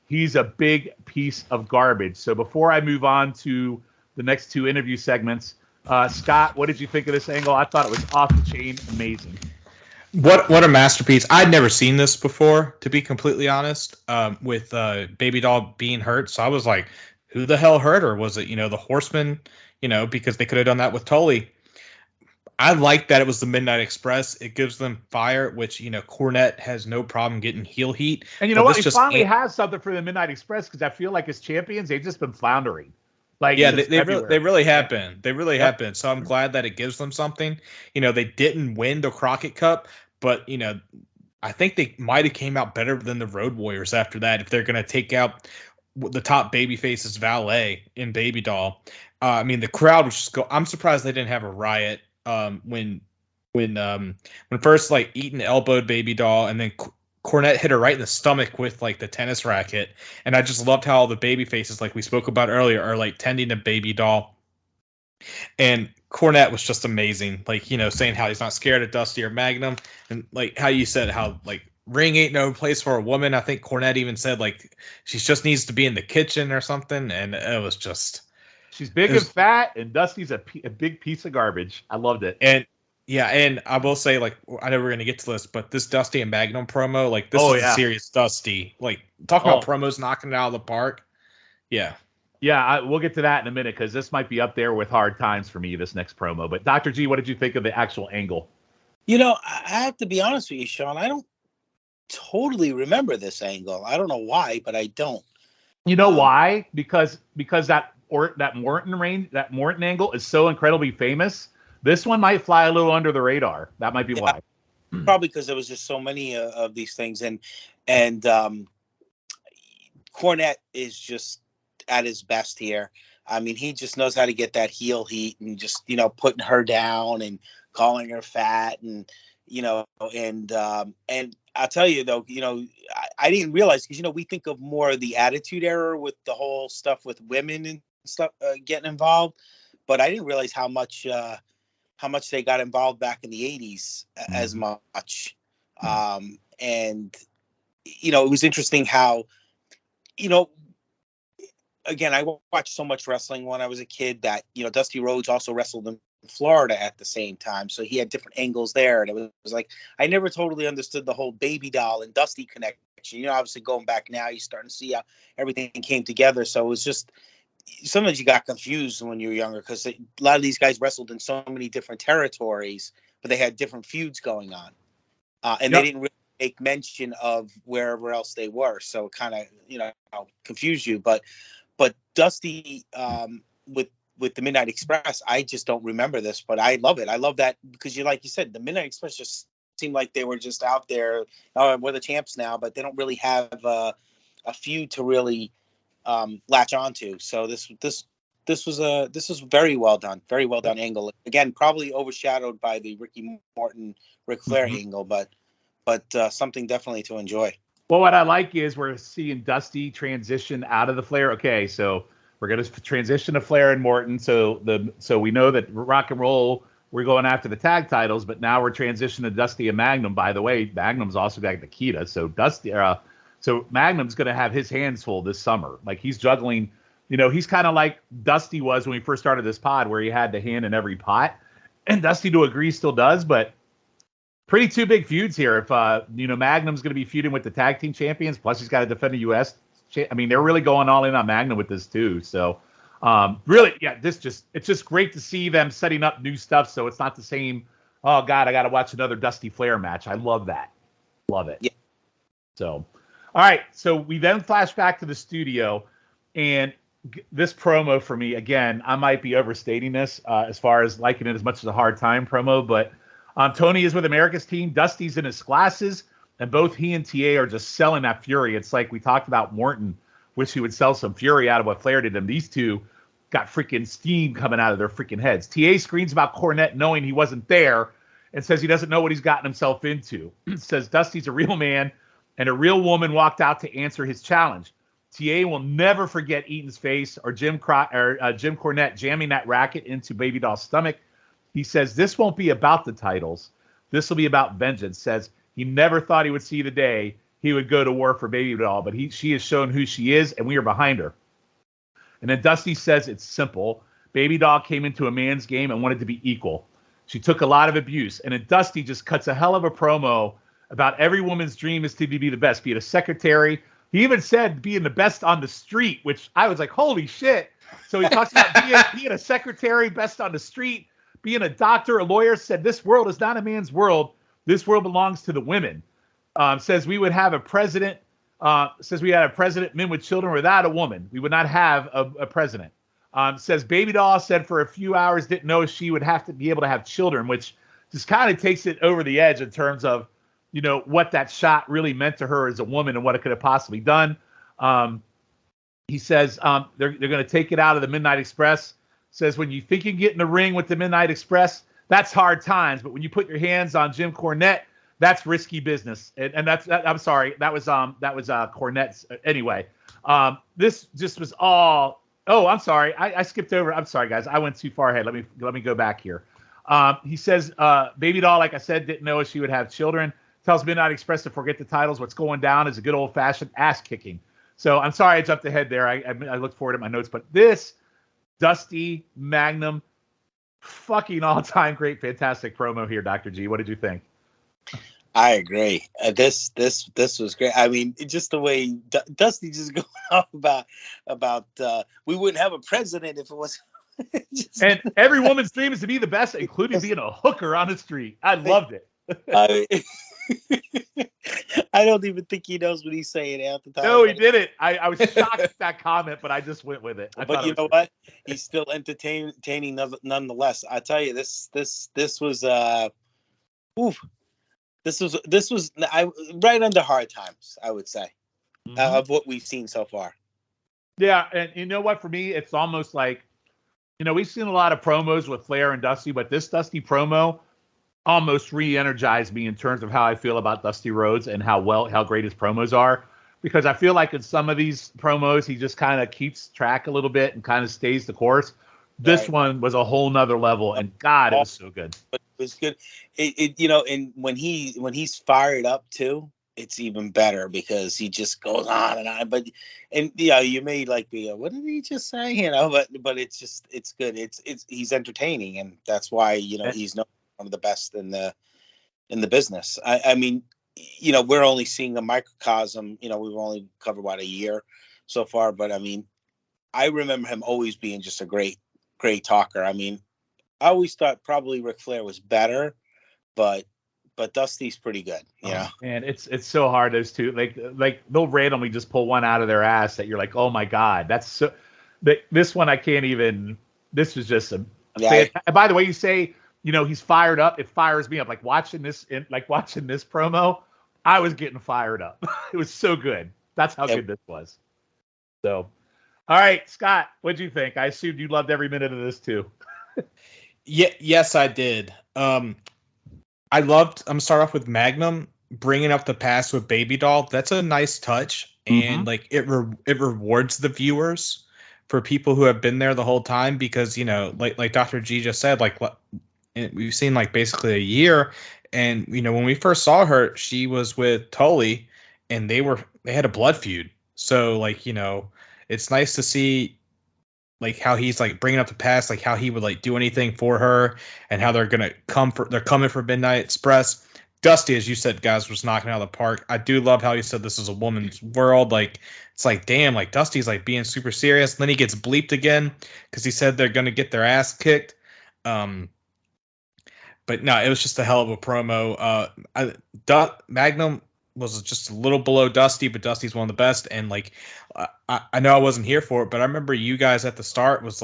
He's a big piece of garbage. So before I move on to the next two interview segments, Scott, what did you think of this angle? I thought it was off the chain, amazing. What a masterpiece. I'd never seen this before, to be completely honest, with Baby Doll being hurt. So I was like, who the hell hurt her? Was it, the Horseman, because they could have done that with Tully. I like that it was the Midnight Express. It gives them fire, which, Cornette has no problem getting heel heat. And you know what? He finally has something for the Midnight Express because I feel like as champions, they've just been floundering. Like, yeah, they really have been. They really have been. So I'm glad that it gives them something. They didn't win the Crockett Cup, but, I think they might have came out better than the Road Warriors after that if they're going to take out the top babyface's valet in Baby Doll. The crowd was just I'm surprised they didn't have a riot when first like Eaton elbowed Baby Doll and then Cornette hit her right in the stomach with like the tennis racket. And I just loved how all the baby faces, like we spoke about earlier, are like tending to Baby Doll. And Cornette was just amazing. Like, saying how he's not scared of Dusty or Magnum. And like how you said how like ring ain't no place for a woman. I think Cornette even said like she just needs to be in the kitchen or something. And it was just. She's big and fat, and Dusty's a big piece of garbage. I loved it. And yeah, and I will say, like, I know we're going to get to this, but this Dusty and Magnum promo, like, this is a serious Dusty. Like, talking about promos knocking it out of the park. Yeah. Yeah, we'll get to that in a minute, because this might be up there with hard times for me, this next promo. But, Dr. G, what did you think of the actual angle? I have to be honest with you, Shawn. I don't totally remember this angle. I don't know why, but I don't. You know why? Because that Morton angle is so incredibly famous. This one might fly a little under the radar. That might be why. Probably because there was just so many of these things, and Cornette is just at his best here. I mean, he just knows how to get that heel heat and just putting her down and calling her fat and and I'll tell you though, I didn't realize because we think of more of the Attitude Era with the whole stuff with women and stuff getting involved, but I didn't realize how much how much they got involved back in the 80s as much. And, you know, it was interesting how, you know, again, I watched so much wrestling when I was a kid that, you know, Dusty Rhodes also wrestled in Florida at the same time. So he had different angles there. And it was like, I never totally understood the whole Baby Doll and Dusty connection. You know, obviously going back now, you're starting to see how everything came together. So it was just, sometimes you got confused when you were younger because a lot of these guys wrestled in so many different territories, but they had different feuds going on. And they didn't really make mention of wherever else they were. So it kind of, you know, confused you. But Dusty with the Midnight Express, I just don't remember this, but I love it. I love that because like you said, the Midnight Express just seemed like they were just out there. Oh, we're the champs now, but they don't really have a feud to really latch onto. So this was very well done angle. Again, probably overshadowed by the Ricky Morton, Ric Flair angle, but something definitely to enjoy. Well, what I like is we're seeing Dusty transition out of the Flair. Okay, so we're going to transition to Flair and Morton. So we know that Rock and Roll, we're going after the tag titles, but now we're transitioning to Dusty and Magnum. By the way, Magnum's also got Nikita. So so Magnum's going to have his hands full this summer. Like he's juggling, you know, he's kind of like Dusty was when we first started this pod, where he had the hand in every pot. And Dusty, to a degree, still does, but pretty two big feuds here. If you know, Magnum's going to be feuding with the tag team champions, plus he's got to defend the U.S. I mean, they're really going all in on Magnum with this too. So really, yeah, it's just great to see them setting up new stuff. So it's not the same. Oh God, I got to watch another Dusty Flair match. I love that. Love it. Yeah. So, all right. So we then flash back to the studio, and this promo for me, again, I might be overstating this as far as liking it as much as a hard time promo, but Tony is with America's Team. Dusty's in his glasses, and both he and TA are just selling that fury. It's like we talked about Morton, wish he would sell some fury out of what Flair did to him. These two got freaking steam coming out of their freaking heads. TA screams about Cornette knowing he wasn't there and says he doesn't know what he's gotten himself into. Says Dusty's a real man, and a real woman walked out to answer his challenge. TA will never forget Eaton's face or Jim Cornette jamming that racket into Baby Doll's stomach. He says, this won't be about the titles. This will be about vengeance. Says he never thought he would see the day he would go to war for Baby Doll, but she has shown who she is, and we are behind her. And then Dusty says it's simple. Baby Doll came into a man's game and wanted to be equal. She took a lot of abuse. And then Dusty just cuts a hell of a promo about every woman's dream is to be the best, be it a secretary. He even said being the best on the street, which I was like, holy shit. So he talks about being a secretary, best on the street, being a doctor, a lawyer. Said this world is not a man's world. This world belongs to the women. Says we would have a president. Says we had a president, men with children, without a woman. We would not have a president. Says Baby Doll said for a few hours didn't know she would have to be able to have children, which just kind of takes it over the edge in terms of, you know, what that shot really meant to her as a woman and what it could have possibly done. He says they're going to take it out of the Midnight Express. Says when you think you can get in the ring with the Midnight Express, that's hard times. But when you put your hands on Jim Cornette, that's risky business. And I'm sorry, that was Cornette's. Anyway, this just was all. Oh, I'm sorry, I skipped over. I'm sorry, guys, I went too far ahead. Let me go back here. He says Baby Doll, like I said, didn't know if she would have children. Tells Midnight Express to forget the titles. What's going down is a good old-fashioned ass kicking. So I'm sorry I jumped ahead there. I looked forward at my notes, but this Dusty Magnum, fucking all-time great, fantastic promo here, Dr. G. What did you think? I agree. This was great. I mean, just the way Dusty just going off about we wouldn't have a president if it was. And every woman's dream is to be the best, including being a hooker on the street. I loved it. I don't even think he knows what he's saying half the time. No, he didn't. I was shocked at that comment, but I just went with it. But you know what? He's still entertaining nonetheless. I tell you, this was this was right under hard times, I would say, of what we've seen so far. Yeah, and you know what? For me, it's almost like, you know, we've seen a lot of promos with Flair and Dusty, but this Dusty promo almost re-energized me in terms of how I feel about Dusty Rhodes and how great his promos are. Because I feel like in some of these promos, he just kind of keeps track a little bit and kind of stays the course. This one was a whole nother level, and God, it was so good. But it was good. And when he's fired up too, it's even better because he just goes on and on. But you may be what did he just say? But it's good. He's entertaining, and that's why he's one of the best in the business. I mean, we're only seeing a microcosm. We've only covered a year so far, but I mean, I remember him always being just a great talker. I mean, I always thought probably Ric Flair was better, but Dusty's pretty good, And it's so hard, those two. Like they'll randomly just pull one out of their ass that you're like, oh my God, that's so. This one I can't even. This was just a. Yeah. And by the way, you say he's fired up. It fires me up. Like watching this promo, I was getting fired up. It was so good. That's how good this was. So, all right, Scott, what'd you think? I assumed you loved every minute of this too. Yes, I did. I'm gonna start off with Magnum bringing up the past with Baby Doll. That's a nice touch, and it rewards the viewers for people who have been there the whole time because like Dr. G just said, we've seen basically a year, and when we first saw her, she was with Tully, and they had a blood feud. So it's nice to see how he's bringing up the past, how he would do anything for her, and how they're coming for Midnight Express. Dusty, as you said, guys, was knocking out of the park. I do love how he said this is a woman's world. It's damn, Dusty's being super serious. And then he gets bleeped again because he said they're gonna get their ass kicked. But no, it was just a hell of a promo. Magnum was just a little below Dusty, but Dusty's one of the best. And I know I wasn't here for it, but I remember you guys at the start was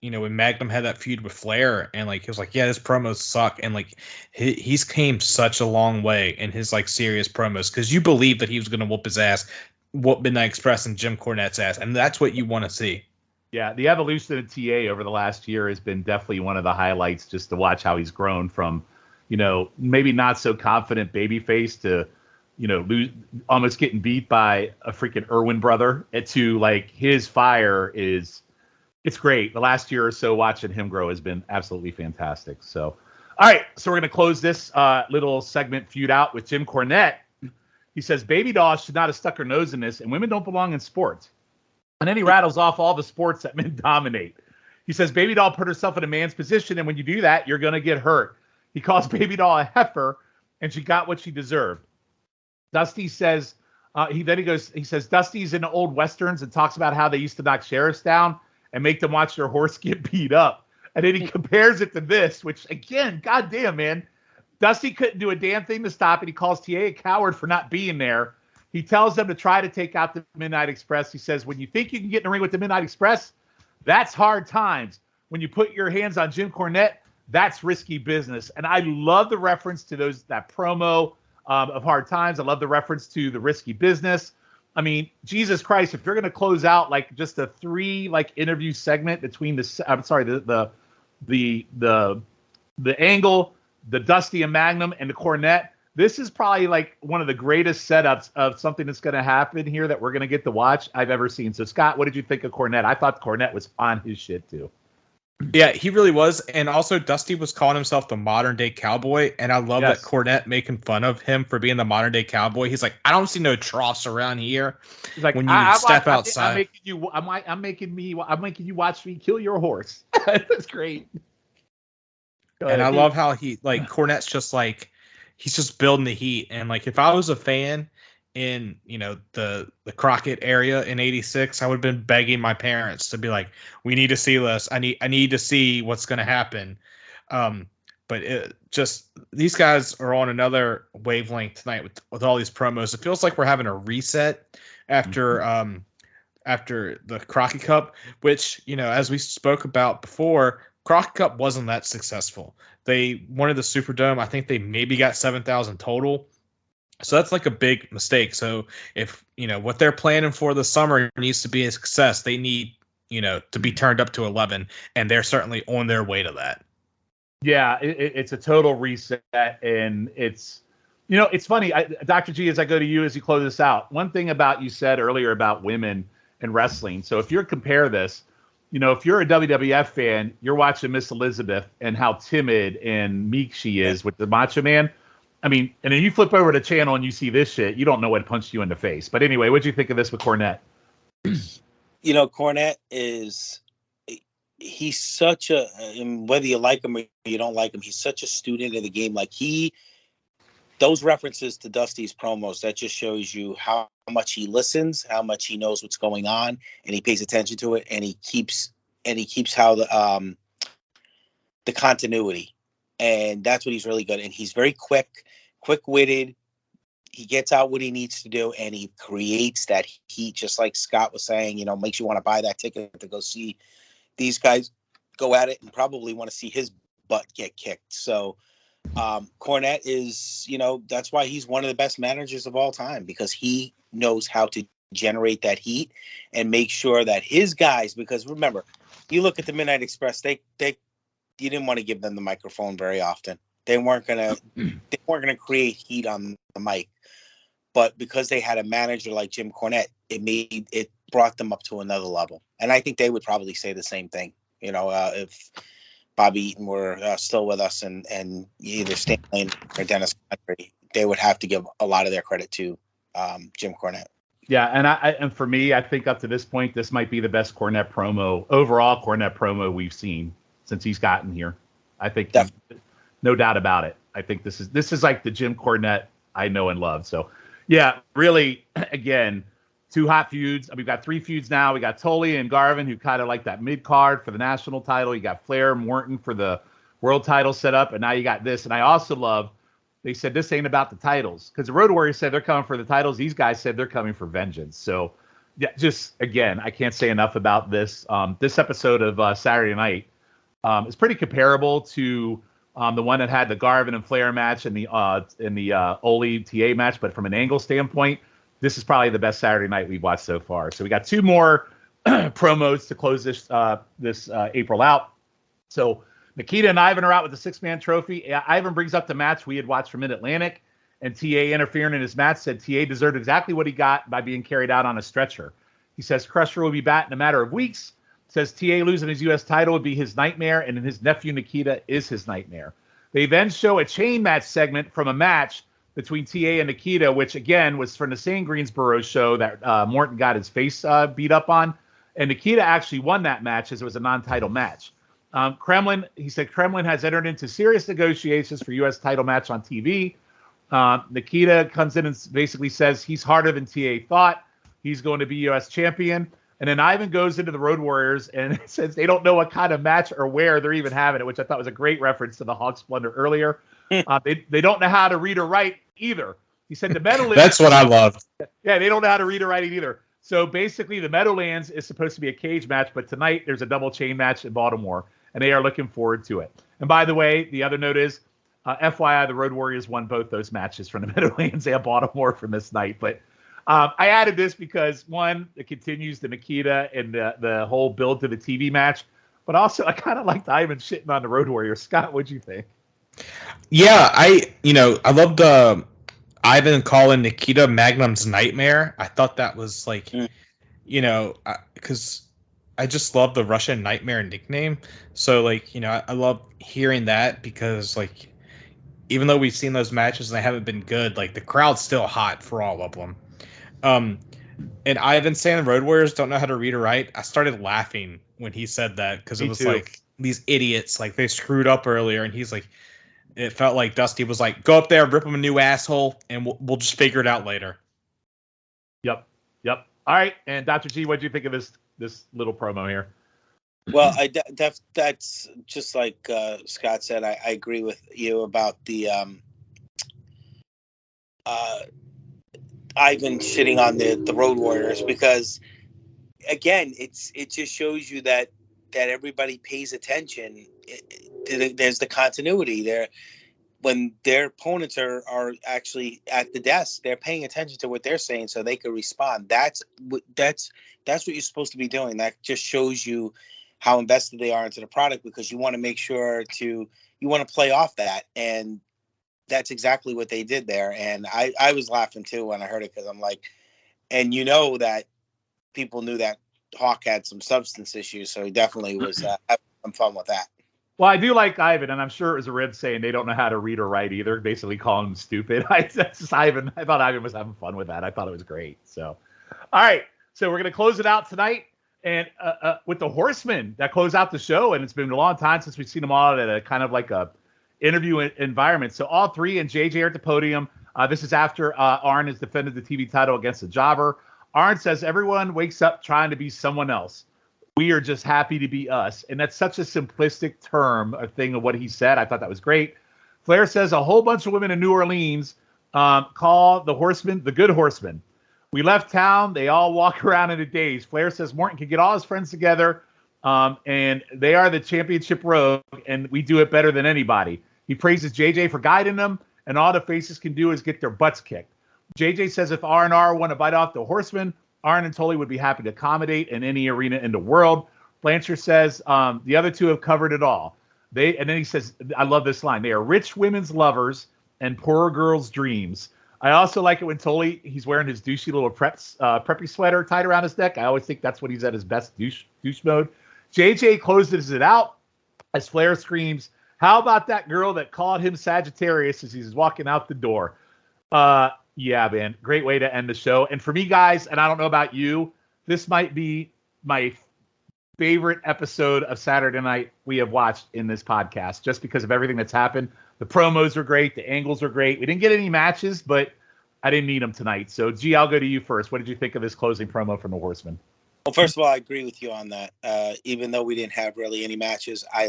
when Magnum had that feud with Flair, and he was yeah, this promos suck, and he's came such a long way in his serious promos because you believe that he was gonna whoop his ass, whoop Midnight Express and Jim Cornette's ass, and that's what you want to see. Yeah, the evolution of TA over the last year has been definitely one of the highlights, just to watch how he's grown from maybe not so confident babyface to, almost getting beat by a freaking Irwin brother to his fire it's great. The last year or so watching him grow has been absolutely fantastic. So, all right. So we're going to close this little segment feud out with Jim Cornette. He says, Baby Doll should not have stuck her nose in this, and women don't belong in sports. And then he rattles off all the sports that men dominate. He says, Baby Doll put herself in a man's position, and when you do that, you're going to get hurt. He calls Baby Doll a heifer, and she got what she deserved. Dusty says, he says, Dusty's in the old Westerns and talks about how they used to knock sheriffs down and make them watch their horse get beat up. And then he compares it to this, which, again, goddamn, man. Dusty couldn't do a damn thing to stop it. He calls TA a coward for not being there. He tells them to try to take out the Midnight Express. He says, when you think you can get in the ring with the Midnight Express, that's hard times. When you put your hands on Jim Cornette, that's risky business. And I love the reference to that promo of Hard Times. I love the reference to the risky business. I mean, Jesus Christ, if you're going to close out just a 3 interview segment between the Angle, the Dusty and Magnum, and the Cornette, this is probably one of the greatest setups of something that's going to happen here that we're going to get to watch I've ever seen. So Scott, what did you think of Cornette? I thought Cornette was on his shit too. Yeah, he really was. And also Dusty was calling himself the modern day cowboy. And I love that Cornette making fun of him for being the modern day cowboy. He's like, I don't see no troughs around here. He's like, when you step outside. I'm making you watch me kill your horse. That's great. And I love how he Cornette's just he's just building the heat. And if I was a fan in the Crockett area in '86, I would have been begging my parents to be like, we need to see this. I need to see what's going to happen. But these guys are on another wavelength tonight with all these promos. It feels like we're having a reset after the Crockett Cup, which as we spoke about before, Crockett Cup wasn't that successful. They wanted the Superdome. I think they maybe got 7,000 total. So that's a big mistake. So if, what they're planning for the summer needs to be a success, they need, to be turned up to 11, and they're certainly on their way to that. Yeah, it's a total reset, and it's, it's funny. Dr. G, as I go to you as you close this out, one thing about you said earlier about women and wrestling. So if you compare this, if you're a WWF fan, you're watching Miss Elizabeth and how timid and meek she is with the Macho Man. I mean, and then you flip over the channel and you see this shit, you don't know what punched you in the face. But anyway, what'd you think of this with Cornette? Cornette he's such whether you like him or you don't like him, he's such a student of the game. Like those references to Dusty's promos, that just shows you how much he listens, how much he knows what's going on, and he pays attention to it, and he keeps how the continuity, and that's what he's really good. And he's very quick-witted. He gets out what he needs to do, and he creates that heat, just like Scott was saying. Makes you want to buy that ticket to go see these guys go at it, and probably want to see his butt get kicked. So. Cornette is, that's why he's one of the best managers of all time, because he knows how to generate that heat and make sure that his guys, because remember, you look at the Midnight Express, you didn't want to give them the microphone very often. They weren't gonna create heat on the mic, but because they had a manager like Jim Cornette, it brought them up to another level. And I think they would probably say the same thing, if Bobby Eaton were still with us, and either Stan Lane or Dennis Country, they would have to give a lot of their credit to Jim Cornette. Yeah, and for me, I think up to this point, this might be the best overall Cornette promo we've seen since he's gotten here. I think, no doubt about it. I think this is like the Jim Cornette I know and love. So, yeah, really, again, two hot feuds. We've got 3 feuds now. We got Tully and Garvin, who kind of like that mid card for the national title. You got Flair, Morton for the world title set up, and now you got this. And I also love, they said this ain't about the titles, because the Road Warriors said they're coming for the titles. These guys said they're coming for vengeance. So, yeah, just again, I can't say enough about this. This episode of Saturday Night is pretty comparable to the one that had the Garvin and Flair match and the Ole TA match, but from an angle standpoint, this is probably the best Saturday Night we've watched so far. So we got 2 more promos to close this April out. So Nikita and Ivan are out with the 6-man trophy. Ivan brings up the match we had watched from Mid-Atlantic, and TA interfering in his match said TA deserved exactly what he got by being carried out on a stretcher. He says Crusher will be back in a matter of weeks. Says TA losing his U.S. title would be his nightmare, and his nephew Nikita is his nightmare. They then show a chain match segment from a match between TA and Nikita, which again was from the same Greensboro show that Morton got his face beat up on. And Nikita actually won that match, as it was a non-title match. He said Kremlin has entered into serious negotiations for U.S. title match on TV. Nikita comes in and basically says he's harder than TA thought. He's going to be U.S. champion. And then Ivan goes into the Road Warriors and says they don't know what kind of match or where they're even having it, which I thought was a great reference to the Hawk Splendor earlier. They don't know how to read or write either. He said the Meadowlands. That's what I love. Yeah, they don't know how to read or write it either. So basically, the Meadowlands is supposed to be a cage match, but tonight there's a double chain match in Baltimore, and they are looking forward to it. And by the way, the other note is, FYI, the Road Warriors won both those matches from the Meadowlands and Baltimore from this night. But I added this because, one, it continues the Nikita and the whole build to the TV match, but also I kind of liked Ivan shitting on the Road Warriors. Scott, what'd you think? Yeah, I loved Ivan calling Nikita Magnum's nightmare. I thought that was like, because I just love the Russian nightmare nickname. So like, I love hearing that, because like, even though we've seen those matches and they haven't been good, like the crowd's still hot for all of them. And Ivan saying the Road Warriors don't know how to read or write, I started laughing when he said that, because it was like, these idiots, like they screwed up earlier, and he's like, it felt like Dusty was like, go up there, rip him a new asshole, and we'll just figure it out later. Yep. All right, and Dr. G, what do you think of this little promo here? Well, that's just like Scott said. I agree with you about the Ivan shitting on the Road Warriors, because again, it just shows you that everybody pays attention. There's the continuity there. When their opponents are actually at the desk, they're paying attention to what they're saying so they can respond. That's what you're supposed to be doing. That just shows you how invested they are into the product, because you want to make sure you want to play off that. And that's exactly what they did there. And I was laughing too when I heard it, because I'm like, and that people knew that Hawk had some substance issues, so he definitely was having some fun with that. Well, I do like Ivan, and I'm sure it was a rib saying they don't know how to read or write either, basically calling him stupid. That's just Ivan. I thought Ivan was having fun with that. I thought it was great. So, all right. So we're going to close it out tonight and with the Horsemen that close out the show. And it's been a long time since we've seen them all at a kind of like a interview environment. So all three and JJ are at the podium. This is after Arn has defended the TV title against the Jobber. Arn says everyone wakes up trying to be someone else. We are just happy to be us. And that's such a simplistic term, a thing of what he said. I thought that was great. Flair says a whole bunch of women in New Orleans call the Horsemen the Good Horsemen. We left town. They all walk around in a daze. Flair says Morton can get all his friends together, and they are the championship rogue, and we do it better than anybody. He praises JJ for guiding them, and all the faces can do is get their butts kicked. JJ says if R&R want to bite off the Horsemen, Arn and Tully would be happy to accommodate in any arena in the world. Blanchard says the other two have covered it all. And then he says, I love this line, they are rich women's lovers and poor girls' dreams. I also like it when Tully, he's wearing his douchey little preppy sweater tied around his neck. I always think that's when he's at his best douche mode. JJ closes it out as Flair screams, how about that girl that called him Sagittarius as he's walking out the door? Yeah, man, great way to end the show. And for me, guys, and I don't know about you, this might be my favorite episode of Saturday Night we have watched in this podcast, just because of everything that's happened. The promos are great. The angles are great. We didn't get any matches, but I didn't need them tonight. So, G, I'll go to you first. What did you think of this closing promo from the Horsemen? Well, first of all, I agree with you on that. Even though we didn't have really any matches, I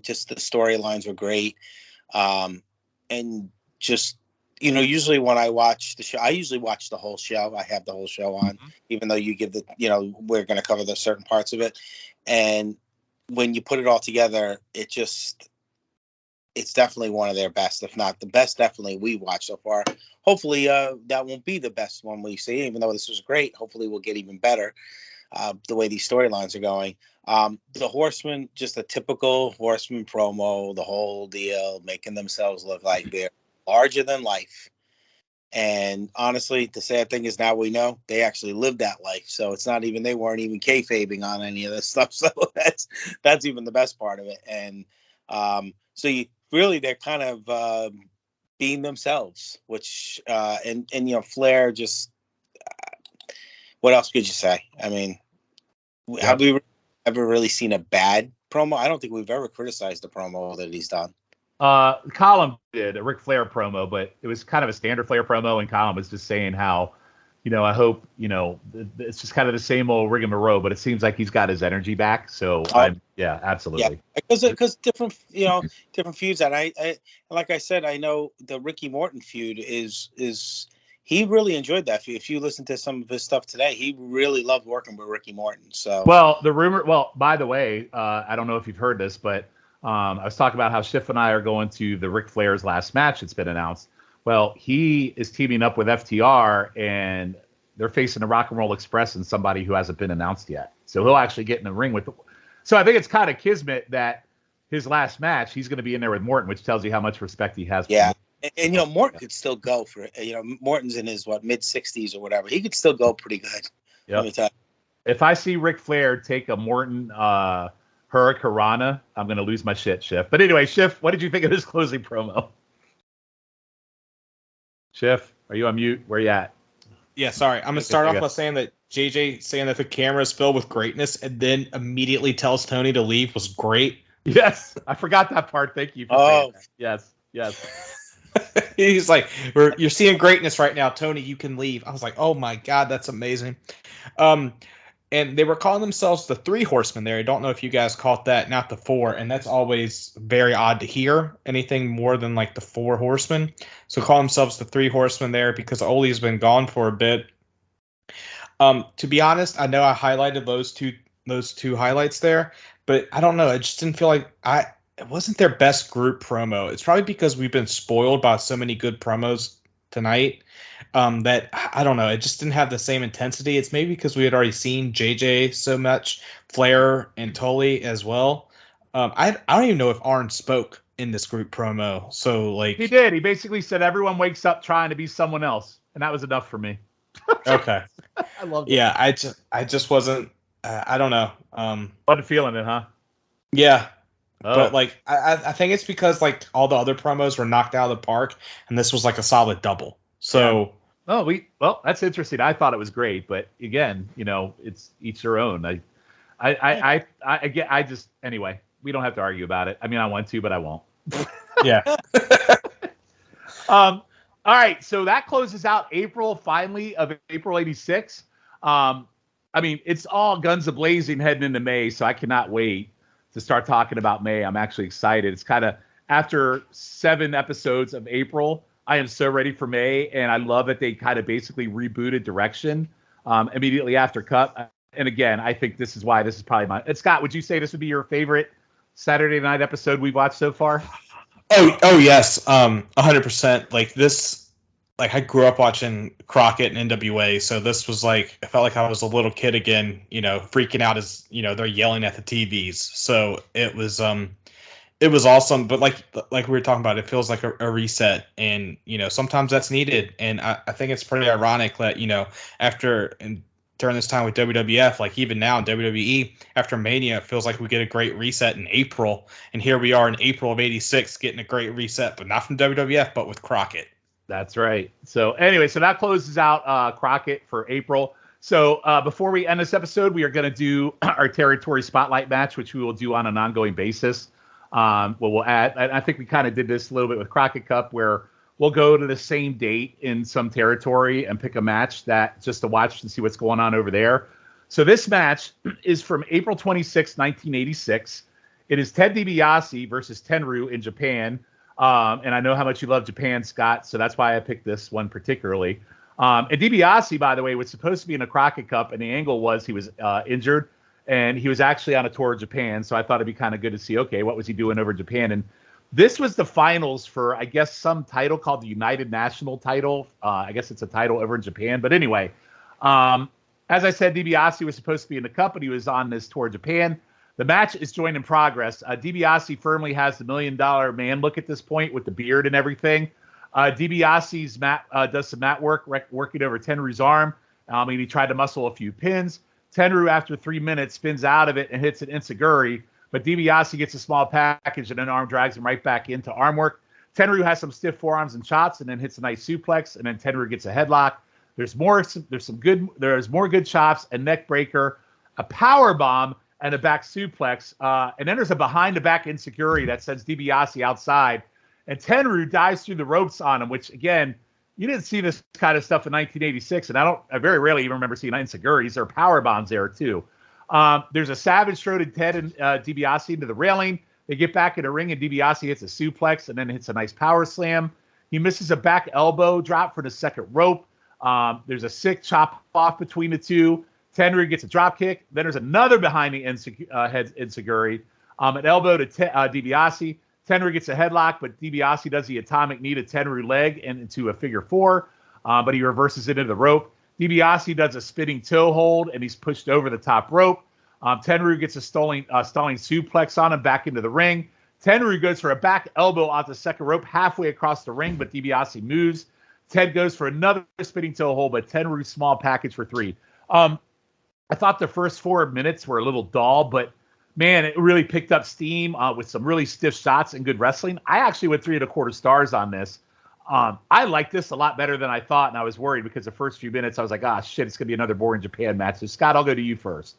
just the storylines were great. And just, usually when I watch the show, I usually watch the whole show. I have the whole show on, even though you give we're going to cover the certain parts of it. And when you put it all together, it's definitely one of their best, if not the best, definitely we watched so far. Hopefully that won't be the best one we see, even though this was great. Hopefully we'll get even better the way these storylines are going. The Horsemen, just a typical Horseman promo, the whole deal, making themselves look like they're larger than life. And honestly, the sad thing is now we know they actually lived that life. So it's not even, they weren't even kayfabing on any of this stuff. So that's even the best part of it. And so they're kind of being themselves, which and Flair just what else could you say? I mean, have we ever really seen a bad promo? I don't think we've ever criticized the promo that he's done. Calum did a Ric Flair promo, but it was kind of a standard Flair promo, and Calum was just saying how, I hope, it's just kind of the same old rigmarole, but it seems like he's got his energy back. So absolutely. Yeah, because different feuds. And I like I said, I know the Ricky Morton feud is he really enjoyed that feud. If you listen to some of his stuff today, he really loved working with Ricky Morton. So by the way, I don't know if you've heard this, but I was talking about how Shiff and I are going to the Ric Flair's last match. It's been announced. Well, he is teaming up with FTR, and they're facing the Rock and Roll Express and somebody who hasn't been announced yet. So he'll actually get in the ring with them. So I think it's kind of kismet that his last match, he's going to be in there with Morton, which tells you how much respect he has. Yeah. And Morton could still go for it. Morton's in his mid-60s or whatever. He could still go pretty good. Yep. If I see Ric Flair take a Morton Hurricanrana, I'm going to lose my shit, Shiff. But anyway, Shiff, what did you think of this closing promo? Shiff, are you on mute? Where you at? Yeah, sorry. I'm going to start off by saying that JJ saying that the camera is filled with greatness and then immediately tells Tony to leave was great. Yes, I forgot that part. Thank you for saying that. Yes. He's like, you're seeing greatness right now, Tony. You can leave. I was like, oh my God, that's amazing. And they were calling themselves the Three Horsemen there. I don't know if you guys caught that, not the Four. And that's always very odd to hear anything more than like the Four Horsemen. So call themselves the Three Horsemen there because Ole's been gone for a bit. To be honest, I know I highlighted those two highlights there, but I don't know. I just didn't feel like it wasn't their best group promo. It's probably because we've been spoiled by so many good promos tonight. That I don't know, it just didn't have the same intensity. It's maybe because we had already seen JJ so much, Flair and Tully as well. I don't even know if Arn spoke in this group promo. So like he did. He basically said everyone wakes up trying to be someone else, and that was enough for me. Okay. I loved it. Yeah, I just wasn't. I don't know. Wasn't feeling it, huh? Yeah, Oh. but like I think it's because like all the other promos were knocked out of the park, and this was like a solid double. So. Yeah. Well, that's interesting. I thought it was great, but again, it's each their own. I just anyway. We don't have to argue about it. I mean, I want to, but I won't. Yeah. All right. So that closes out April, finally, of April '86. I mean, it's all guns a-blazing heading into May, so I cannot wait to start talking about May. I'm actually excited. It's kind of after 7 episodes of April, I am so ready for May, and I love that they kind of basically rebooted Direction immediately after Cup. And again, I think this is why this is probably my. Scott, would you say this would be your favorite Saturday night episode we've watched so far? Oh yes, 100%. Like this, like I grew up watching Crockett and NWA, so this was like I felt like I was a little kid again, freaking out as they're yelling at the TVs. So it was awesome. But like we were talking about, it feels like a reset, and sometimes that's needed. And I think it's pretty ironic that after and during this time with WWF, like even now in WWE, after Mania, it feels like we get a great reset in April. And here we are in April of '86 getting a great reset, but not from WWF, but with Crockett. That's right. So anyway, so that closes out Crockett for April. So before we end this episode, we are going to do our territory spotlight match, which we will do on an ongoing basis. We'll add, and I think we kind of did this a little bit with Crockett Cup, where we'll go to the same date in some territory and pick a match that just to watch and see what's going on over there. So this match is from April 26, 1986. It is Ted Dibiase versus Tenryu in Japan. And I know how much you love Japan, Scott, so that's why I picked this one particularly. And Dibiase, by the way, was supposed to be in a Crockett Cup, and the angle was he was injured, and he was actually on a tour of Japan. So I thought it'd be kind of good to see, okay, what was he doing over Japan? And this was the finals for, I guess, some title called the United National title. I guess it's a title over in Japan. But anyway, as I said, Dibiase was supposed to be in the cup, and he was on this tour of Japan. The match is joined in progress. Dibiase firmly has the $1 million man look at this point with the beard and everything. Dibiase's does some mat work, working over Tenryu's arm. He tried to muscle a few pins. Tenryu, after 3 minutes, spins out of it and hits an enziguri. But Dibiase gets a small package and an arm drags him right back into arm work. Tenryu has some stiff forearms and chops and then hits a nice suplex, and then Tenryu gets a headlock. There's more good chops, a neck breaker, a power bomb, and a back suplex. And then there's a behind the back enziguri that sends Dibiase outside. And Tenryu dives through the ropes on him, which again, you didn't see this kind of stuff in 1986, and I very rarely even remember seeing enziguris. There are power bombs there too. There's a savage throw to Ted and Dibiase into the railing. They get back in the ring, and Dibiase hits a suplex and then hits a nice power slam. He misses a back elbow drop for the second rope. There's a sick chop off between the two. Tenryu gets a drop kick. Then there's another behind the head enziguri. An elbow to Dibiase. Tenryu gets a headlock, but Dibiase does the atomic knee to Tenryu leg and into a figure four, but he reverses it into the rope. Dibiase does a spinning toe hold, and he's pushed over the top rope. Tenryu gets a stalling suplex on him back into the ring. Tenryu goes for a back elbow off the second rope halfway across the ring, but Dibiase moves. Ted goes for another spinning toe hold, but Tenryu small package for 3. I thought the first 4 minutes were a little dull, but man, it really picked up steam with some really stiff shots and good wrestling. I actually went 3.25 stars on this. I like this a lot better than I thought, and I was worried because the first few minutes I was like, ah, shit, it's going to be another boring Japan match. So, Scott, I'll go to you first.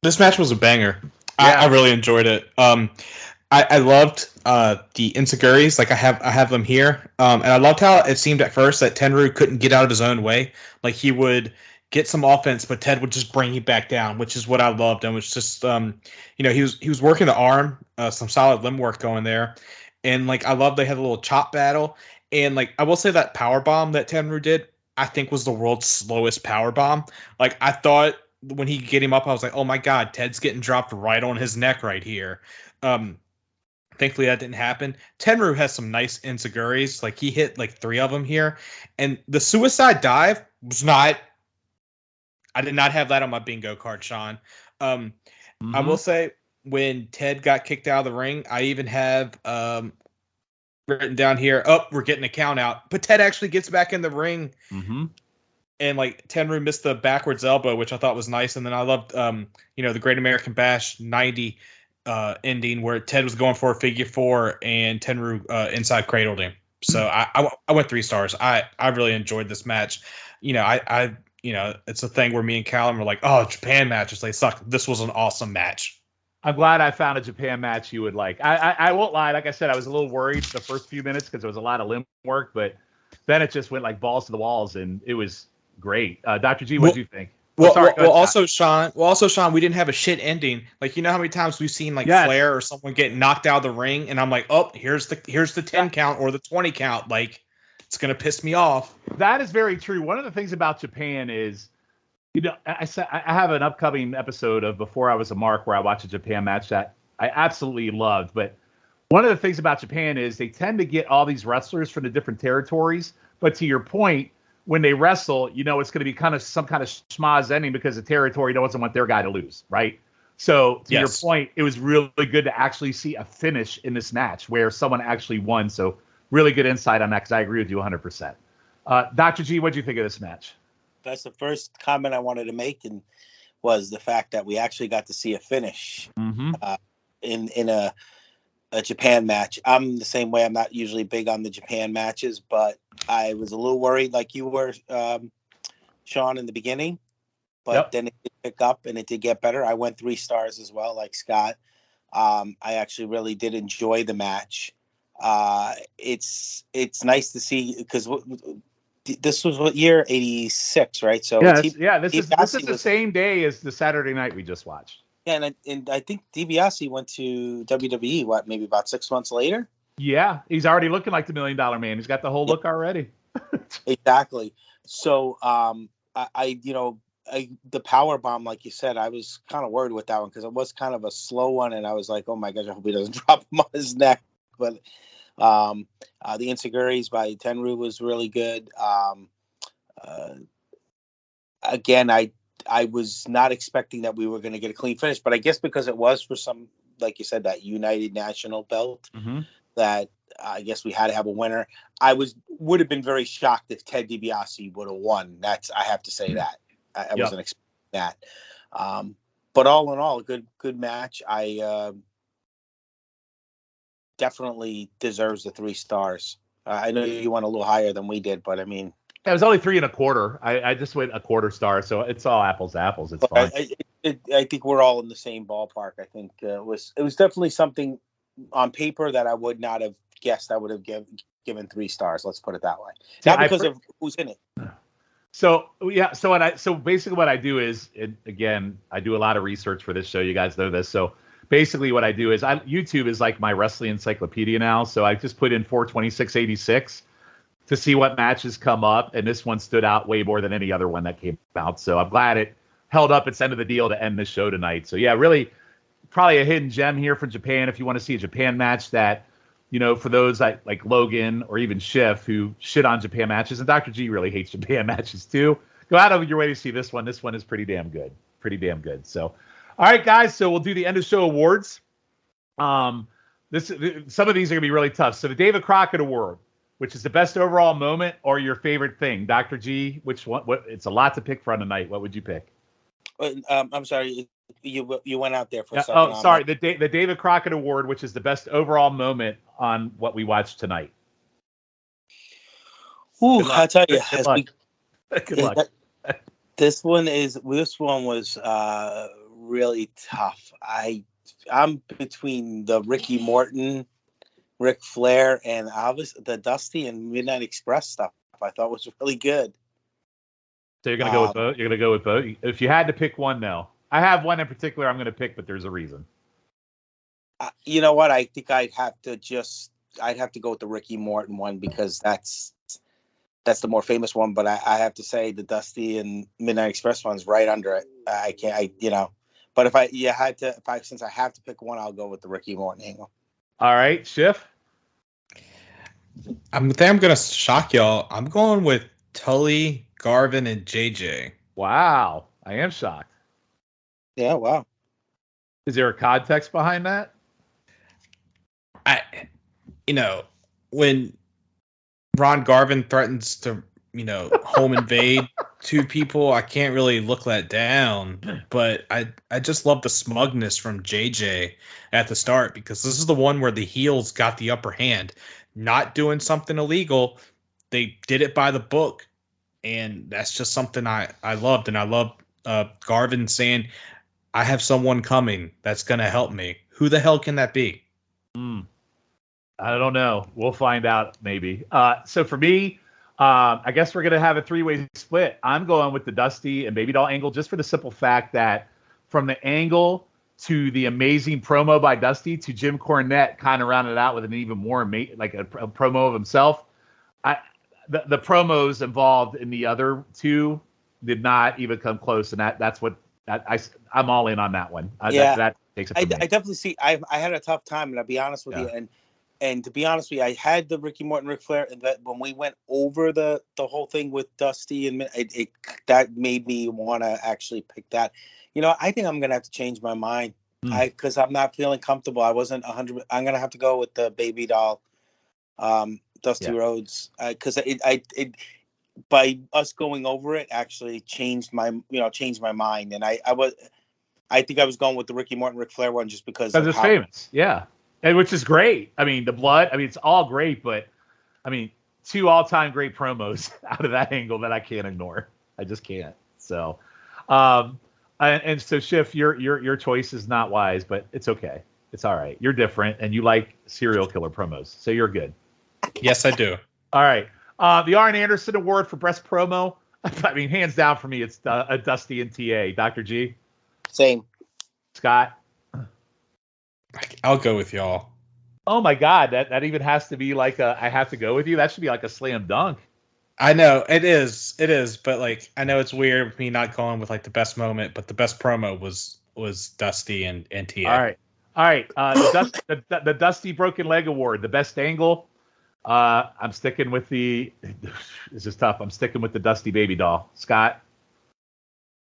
This match was a banger. Yeah. I really enjoyed it. I loved the enziguris. Like I have them here, and I loved how it seemed at first that Tenryu couldn't get out of his own way. Like he would get some offense, but Ted would just bring him back down, which is what I loved. And it was just, he was working the arm, some solid limb work going there. And like, I love they had a little chop battle. And like, I will say that power bomb that Tenryu did, I think was the world's slowest power bomb. Like I thought when he get him up, I was like, oh my God, Ted's getting dropped right on his neck right here. Thankfully that didn't happen. Tenryu has some nice enziguris. Like he hit like 3 of them here. And the suicide dive was not, I did not have that on my bingo card, Shawn. I will say when Ted got kicked out of the ring, I even have written down here, we're getting a count out. But Ted actually gets back in the ring and like Tenryu missed the backwards elbow, which I thought was nice. And then I loved, the Great American Bash 90 ending where Ted was going for a figure four and Tenryu inside cradled him. So I went 3 stars. I really enjoyed this match. It's a thing where me and Calum were like, oh, Japan matches, they suck. This was an awesome match. I'm glad I found a Japan match you would like. I won't lie. Like I said, I was a little worried the first few minutes because there was a lot of limb work, but then it just went like balls to the walls, and it was great. Dr. G, what do you think? Also, Shawn, we didn't have a shit ending. Like, you know how many times we've seen Flair or someone get knocked out of the ring, and I'm like, oh, here's the 10 count or the 20 count. Like, it's gonna piss me off. That is very true. One of the things about Japan is, I have an upcoming episode of Before I Was a Mark where I watch a Japan match that I absolutely loved. But one of the things about Japan is they tend to get all these wrestlers from the different territories. But to your point, when they wrestle, it's going to be kind of some kind of schmaz ending because the territory doesn't want their guy to lose, right? So to your point, it was really good to actually see a finish in this match where someone actually won. So really good insight on that because I agree with you 100%. Dr. G, what do you think of this match? That's the first comment I wanted to make, and was the fact that we actually got to see a finish in a Japan match. I'm the same way. I'm not usually big on the Japan matches, but I was a little worried, like you were, Shawn, in the beginning. But then it did pick up and it did get better. I went 3 stars as well, like Scott. I actually really did enjoy the match. It's nice to see because. This was what year? 86, right? So this is the same day as the Saturday night we just watched. Yeah, and I think Dibiase went to WWE maybe about 6 months later. Yeah, he's already looking like the $1 Million Man. He's got the whole look already. Exactly. So the power bomb, like you said, I was kind of worried with that one because it was kind of a slow one, and I was like, oh my gosh, I hope he doesn't drop him on his neck. But the Insiguris by Tenryu was really good. Again, I was not expecting that we were going to get a clean finish, but I guess because it was for some, like you said, that United National belt, that I guess we had to have a winner. I would have been very shocked if Ted Dibiase would have won. I have to say that. I wasn't expecting that. But all in all, a good match. I definitely deserves the 3 stars. I know you went a little higher than we did, but I mean, it was only 3 1/4. I just went 1/4 star, so it's all apples to apples. It's fine. I think we're all in the same ballpark. I think it was definitely something on paper that I would not have guessed. I would have given 3 stars. Let's put it that way. Not because of who's in it. So basically what I do is, again, I do a lot of research for this show. You guys know this. So basically what I do is YouTube is like my wrestling encyclopedia now. So I just put in 426.86 to see what matches come up. And this one stood out way more than any other one that came out. So I'm glad it held up its end of the deal to end this show tonight. So yeah, really probably a hidden gem here from Japan. If you want to see a Japan match that, for those like Logan or even Shiff who shit on Japan matches, and Dr. G really hates Japan matches too, go out of your way to see this one. This one is pretty damn good. So, all right, guys. So we'll do the end of show awards. Some of these are gonna be really tough. So the David Crockett Award, which is the best overall moment or your favorite thing, Dr. G. Which one? It's a lot to pick from tonight. What would you pick? I'm sorry, you went out there for a second. Oh, sorry. The David Crockett Award, which is the best overall moment on what we watched tonight. Ooh, I'll tell you. Good luck. This one was really tough. I'm between the Ricky Morton, Ric Flair, and obviously the Dusty and Midnight Express stuff. I thought was really good. So you're gonna go with both. You're gonna go with both. If you had to pick one, though, I have one in particular I'm gonna pick, but there's a reason. You know what? I think I'd have to go with the Ricky Morton one because that's the more famous one. But I have to say the Dusty and Midnight Express one's right under it. But since I have to pick one, I'll go with the Ricky Morton angle. All right, Shiff. I'm gonna shock y'all. I'm going with Tully, Garvin, and JJ. Wow, I am shocked. Yeah, wow. Is there a context behind that? When Ron Garvin threatens to, home invade two people I can't really look that down, but I just love the smugness from JJ at the start, because this is the one where the heels got the upper hand, not doing something illegal. They did it by the book, and that's just something I loved. And I love Garvin saying, I have someone coming that's going to help me. Who the hell can that be? I don't know. We'll find out maybe. So for me, I guess we're going to have a three-way split. I'm going with the Dusty and Baby Doll angle, just for the simple fact that from the angle to the amazing promo by Dusty to Jim Cornette kind of rounded out with an even more like a promo of himself. The promos involved in the other two did not even come close, and that's what I'm all in on that one. That takes it. I definitely see. I had a tough time, and I'll be honest with you, and to be honest with you, I had the Ricky Morton, Ric Flair, and that when we went over the whole thing with Dusty, and that made me want to actually pick that. I think I'm gonna have to change my mind, because I'm not feeling comfortable. I wasn't 100. I'm gonna have to go with the Baby Doll, Dusty Rhodes, because it by us going over it actually changed my mind, and I think I was going with the Ricky Morton, Ric Flair one just because it's famous, and which is great. I mean, the blood. I mean, it's all great, but I mean, two all-time great promos out of that angle that I can't ignore. I just can't. So, and so Shiff, your choice is not wise, but it's okay. It's all right. You're different, and you like serial killer promos, so you're good. Yes, I do. All right. The Arn Anderson Award for Best Promo. I mean, hands down for me, it's a Dusty and TA. Dr. G? Same. Scott? I'll go with y'all. Oh, my God. That even has to be like I have to go with you? That should be like a slam dunk. I know. It is. But, like, I know it's weird with me not going with, like, the best moment, but the best promo was Dusty and TA. All right. The Dusty Broken Leg Award, the best angle. I'm sticking with this is tough. I'm sticking with the Dusty Baby Doll. Scott?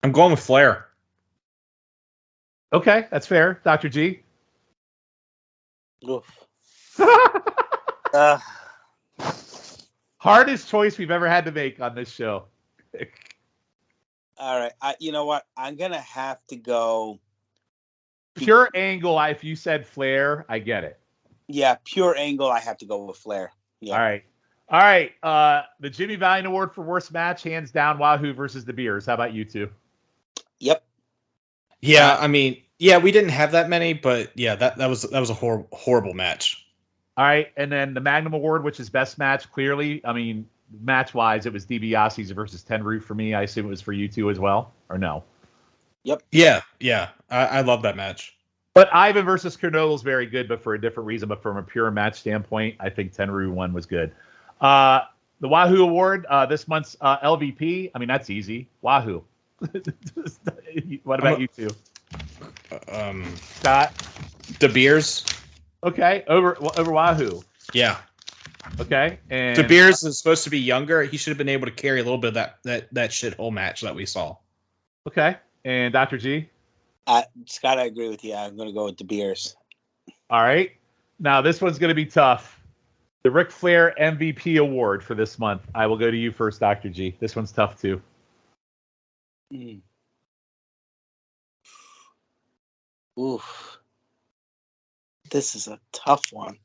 I'm going with Flair. Okay, that's fair. Dr. G? Hardest choice we've ever had to make on this show. All right. You know what? I'm going to have to go. Pure angle, if you said Flair, I get it. Yeah, pure angle, I have to go with Flair. Yeah. All right. The Jimmy Valiant Award for Worst Match, hands down, Wahoo versus the Beers. How about you two? Yep. Yeah, I mean, we didn't have that many, but yeah, that was a horrible match. All right, and then the Magnum Award, which is best match, clearly. I mean, match-wise, it was Dibiase versus Tenryu for me. I assume it was for you two as well, or no? Yep. Yeah. I love that match. But Ivan versus Kernow is very good, but for a different reason. But from a pure match standpoint, I think Tenryu one was good. The Wahoo Award, this month's LVP. I mean, that's easy. Wahoo. What about you two? Scott? The Beers. Okay, over Wahoo. Yeah. Okay, and De Beers is supposed to be younger. He should have been able to carry a little bit of that shithole match that we saw. Okay, and Dr. G? Scott, I agree with you. I'm going to go with De Beers. All right. Now, this one's going to be tough. The Ric Flair MVP Award for this month. I will go to you first, Dr. G. This one's tough, too. Oof. This is a tough one.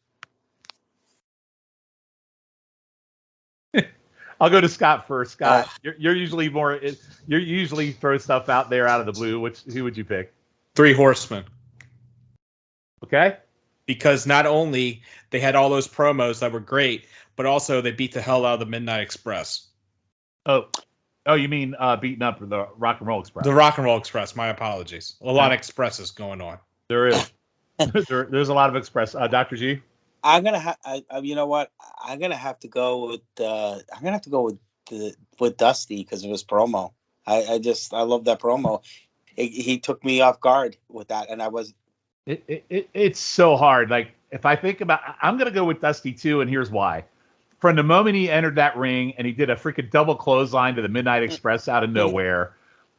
I'll go to Scott first. Scott, you're usually throw stuff out there out of the blue. Who would you pick? 3 Horsemen. Okay. Because not only they had all those promos that were great, but also they beat the hell out of the Midnight Express. Oh, you mean beating up the Rock and Roll Express? The Rock and Roll Express. My apologies. A lot of expresses going on. There is. There's a lot of express. Dr. G. I'm gonna you know what? I'm gonna have to go with Dusty because of his promo. I love that promo. He took me off guard with that, and I was. It's so hard. Like if I think about, I'm gonna go with Dusty too, and here's why. From the moment he entered that ring and he did a freaking double clothesline to the Midnight Express out of nowhere,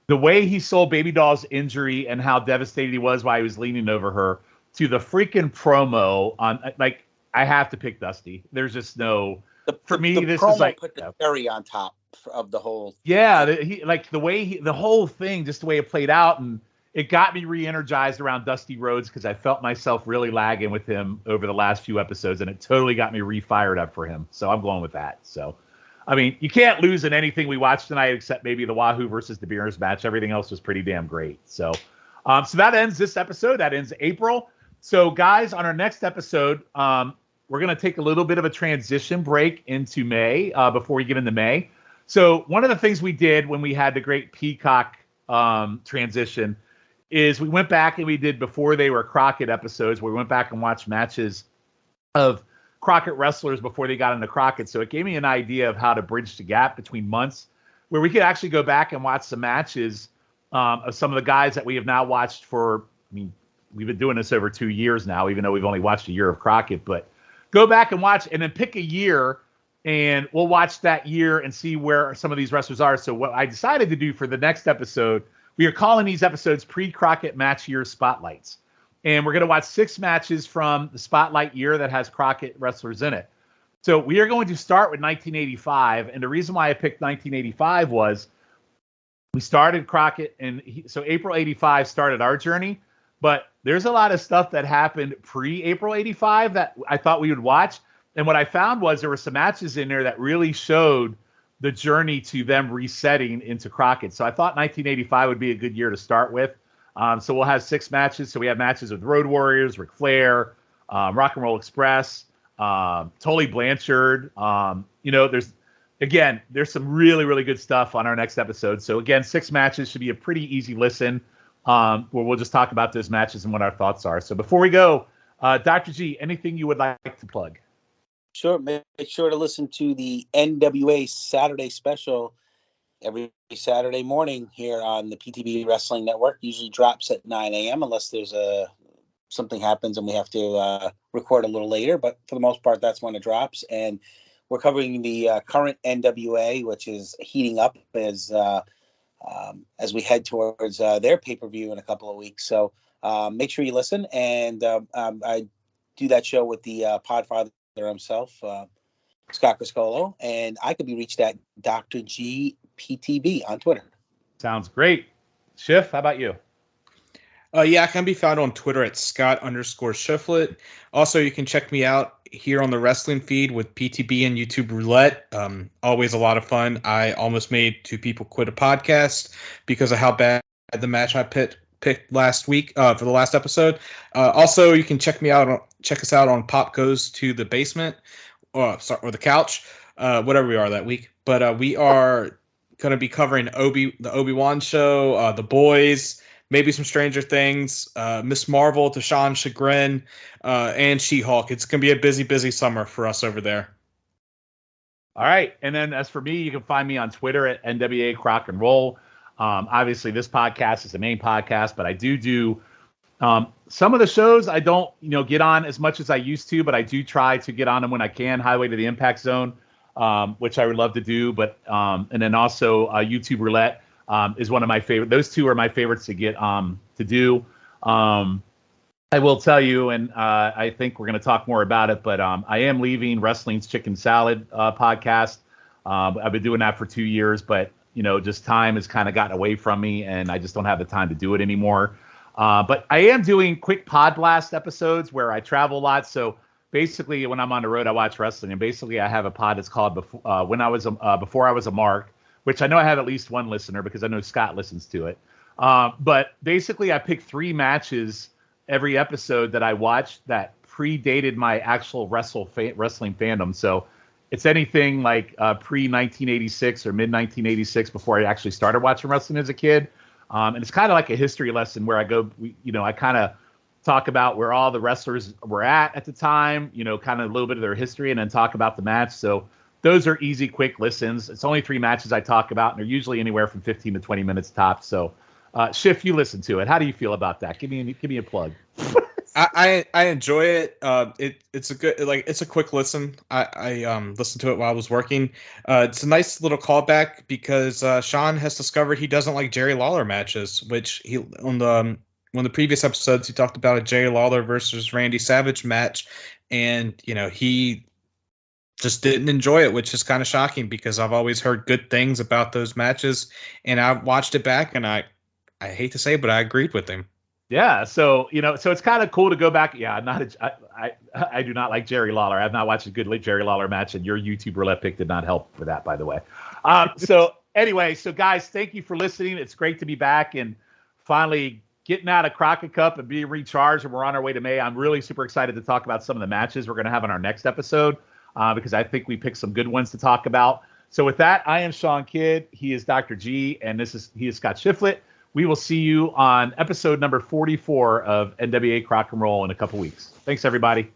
the way he sold Baby Doll's injury and how devastated he was while he was leaning over her, to the freaking promo on, like, I have to pick Dusty. There's just no. For me, this is like put the cherry on top. of the whole. Yeah, the whole thing, just the way it played out, and it got me re-energized around Dusty Rhodes because I felt myself really lagging with him over the last few episodes, and it totally got me re-fired up for him. So I'm going with that. So, I mean, you can't lose in anything we watched tonight except maybe the Wahoo versus Dibiase match. Everything else was pretty damn great. So, so that ends this episode. That ends April. So, guys, on our next episode, we're going to take a little bit of a transition break into May before we get into May. So one of the things we did when we had the great Peacock transition is we went back and we did, before they were Crockett episodes, we went back and watched matches of Crockett wrestlers before they got into Crockett. So it gave me an idea of how to bridge the gap between months where we could actually go back and watch some matches of some of the guys that we have now watched for, I mean, we've been doing this over 2 years now, even though we've only watched a year of Crockett, but go back and watch and then pick a year and we'll watch that year and see where some of these wrestlers are. So what I decided to do for the next episode, we are calling these episodes pre-Crockett match year spotlights. And we're going to watch 6 matches from the spotlight year that has Crockett wrestlers in it. So we are going to start with 1985. And the reason why I picked 1985 was we started Crockett. And so April 85 started our journey. But there's a lot of stuff that happened pre-April 85 that I thought we would watch. And what I found was there were some matches in there that really showed the journey to them resetting into Crockett. So I thought 1985 would be a good year to start with. So we'll have 6 matches. So we have matches with Road Warriors, Ric Flair, Rock and Roll Express, Tully Blanchard. There's some really, really good stuff on our next episode. So again, 6 matches should be a pretty easy listen, where we'll just talk about those matches and what our thoughts are. So before we go, Dr. G, anything you would like to plug? Sure. Make sure to listen to the NWA Saturday special every Saturday morning here on the PTB Wrestling Network. Usually drops at 9 a.m. unless there's something happens and we have to record a little later. But for the most part, that's when it drops. And we're covering the current NWA, which is heating up as we head towards their pay-per-view in a couple of weeks. So make sure you listen. And I do that show with the Podfather himself, Scott Criscolo, and I could be reached at Dr. G PTB on Twitter. Sounds great. Shiff, how about you? I can be found on Twitter at Scott_Shifflet. Also, you can check me out here on the wrestling feed with PTB and YouTube Roulette. Always a lot of fun. I almost made 2 people quit a podcast because of how bad the match I picked last week for the last episode. Also, you can check us out on Pop Goes to the Basement, or the Couch, whatever we are that week. But we are going to be covering the Obi-Wan show, The Boys, maybe some Stranger Things, Miss Marvel to Shawn's chagrin, and She-Hulk. It's going to be a busy, busy summer for us over there. All right. And then as for me, you can find me on Twitter at NWA Crock and Roll. Obviously, this podcast is the main podcast, but I do some of the shows I don't, get on as much as I used to, but I do try to get on them when I can. Highway to the Impact Zone, which I would love to do, but and then also YouTube Roulette is one of my favorite. Those 2 are my favorites to get to do. I will tell you, and I think we're going to talk more about it, but I am leaving Wrestling's Chicken Salad podcast. I've been doing that for 2 years, but just time has kind of gotten away from me, and I just don't have the time to do it anymore. But I am doing quick pod blast episodes where I travel a lot. So basically, when I'm on the road, I watch wrestling, and basically, I have a pod that's called Before I Was a Mark, which I know I have at least one listener because I know Scott listens to it. But basically, I pick 3 matches every episode that I watch that predated my actual wrestling fandom. So it's anything like pre-1986 or mid-1986 before I actually started watching wrestling as a kid. And it's kind of like a history lesson where I go, I kind of talk about where all the wrestlers were at the time, kind of a little bit of their history, and then talk about the match. So those are easy, quick listens. It's only 3 matches I talk about, and they're usually anywhere from 15 to 20 minutes tops. So, Shiff, you listen to it. How do you feel about that? Give me a plug. I enjoy it. It's a quick listen. I listened to it while I was working. It's a nice little callback because Shawn has discovered he doesn't like Jerry Lawler matches, which he on the previous episodes he talked about a Jerry Lawler versus Randy Savage match, and he just didn't enjoy it, which is kind of shocking because I've always heard good things about those matches, and I watched it back, and I hate to say it, but I agreed with him. Yeah, so so it's kind of cool to go back. Yeah, I do not like Jerry Lawler. I've not watched a good Jerry Lawler match, and your YouTube roulette pick did not help with that, by the way. So anyway, so guys, thank you for listening. It's great to be back and finally getting out of Crockett Cup and being recharged, and we're on our way to May. I'm really super excited to talk about some of the matches we're going to have on our next episode because I think we picked some good ones to talk about. So with that, I am Shawn Kidd. He is Dr. G, and he is Scott Shiflett. We will see you on episode number 44 of NWA Crock and Roll in a couple weeks. Thanks, everybody.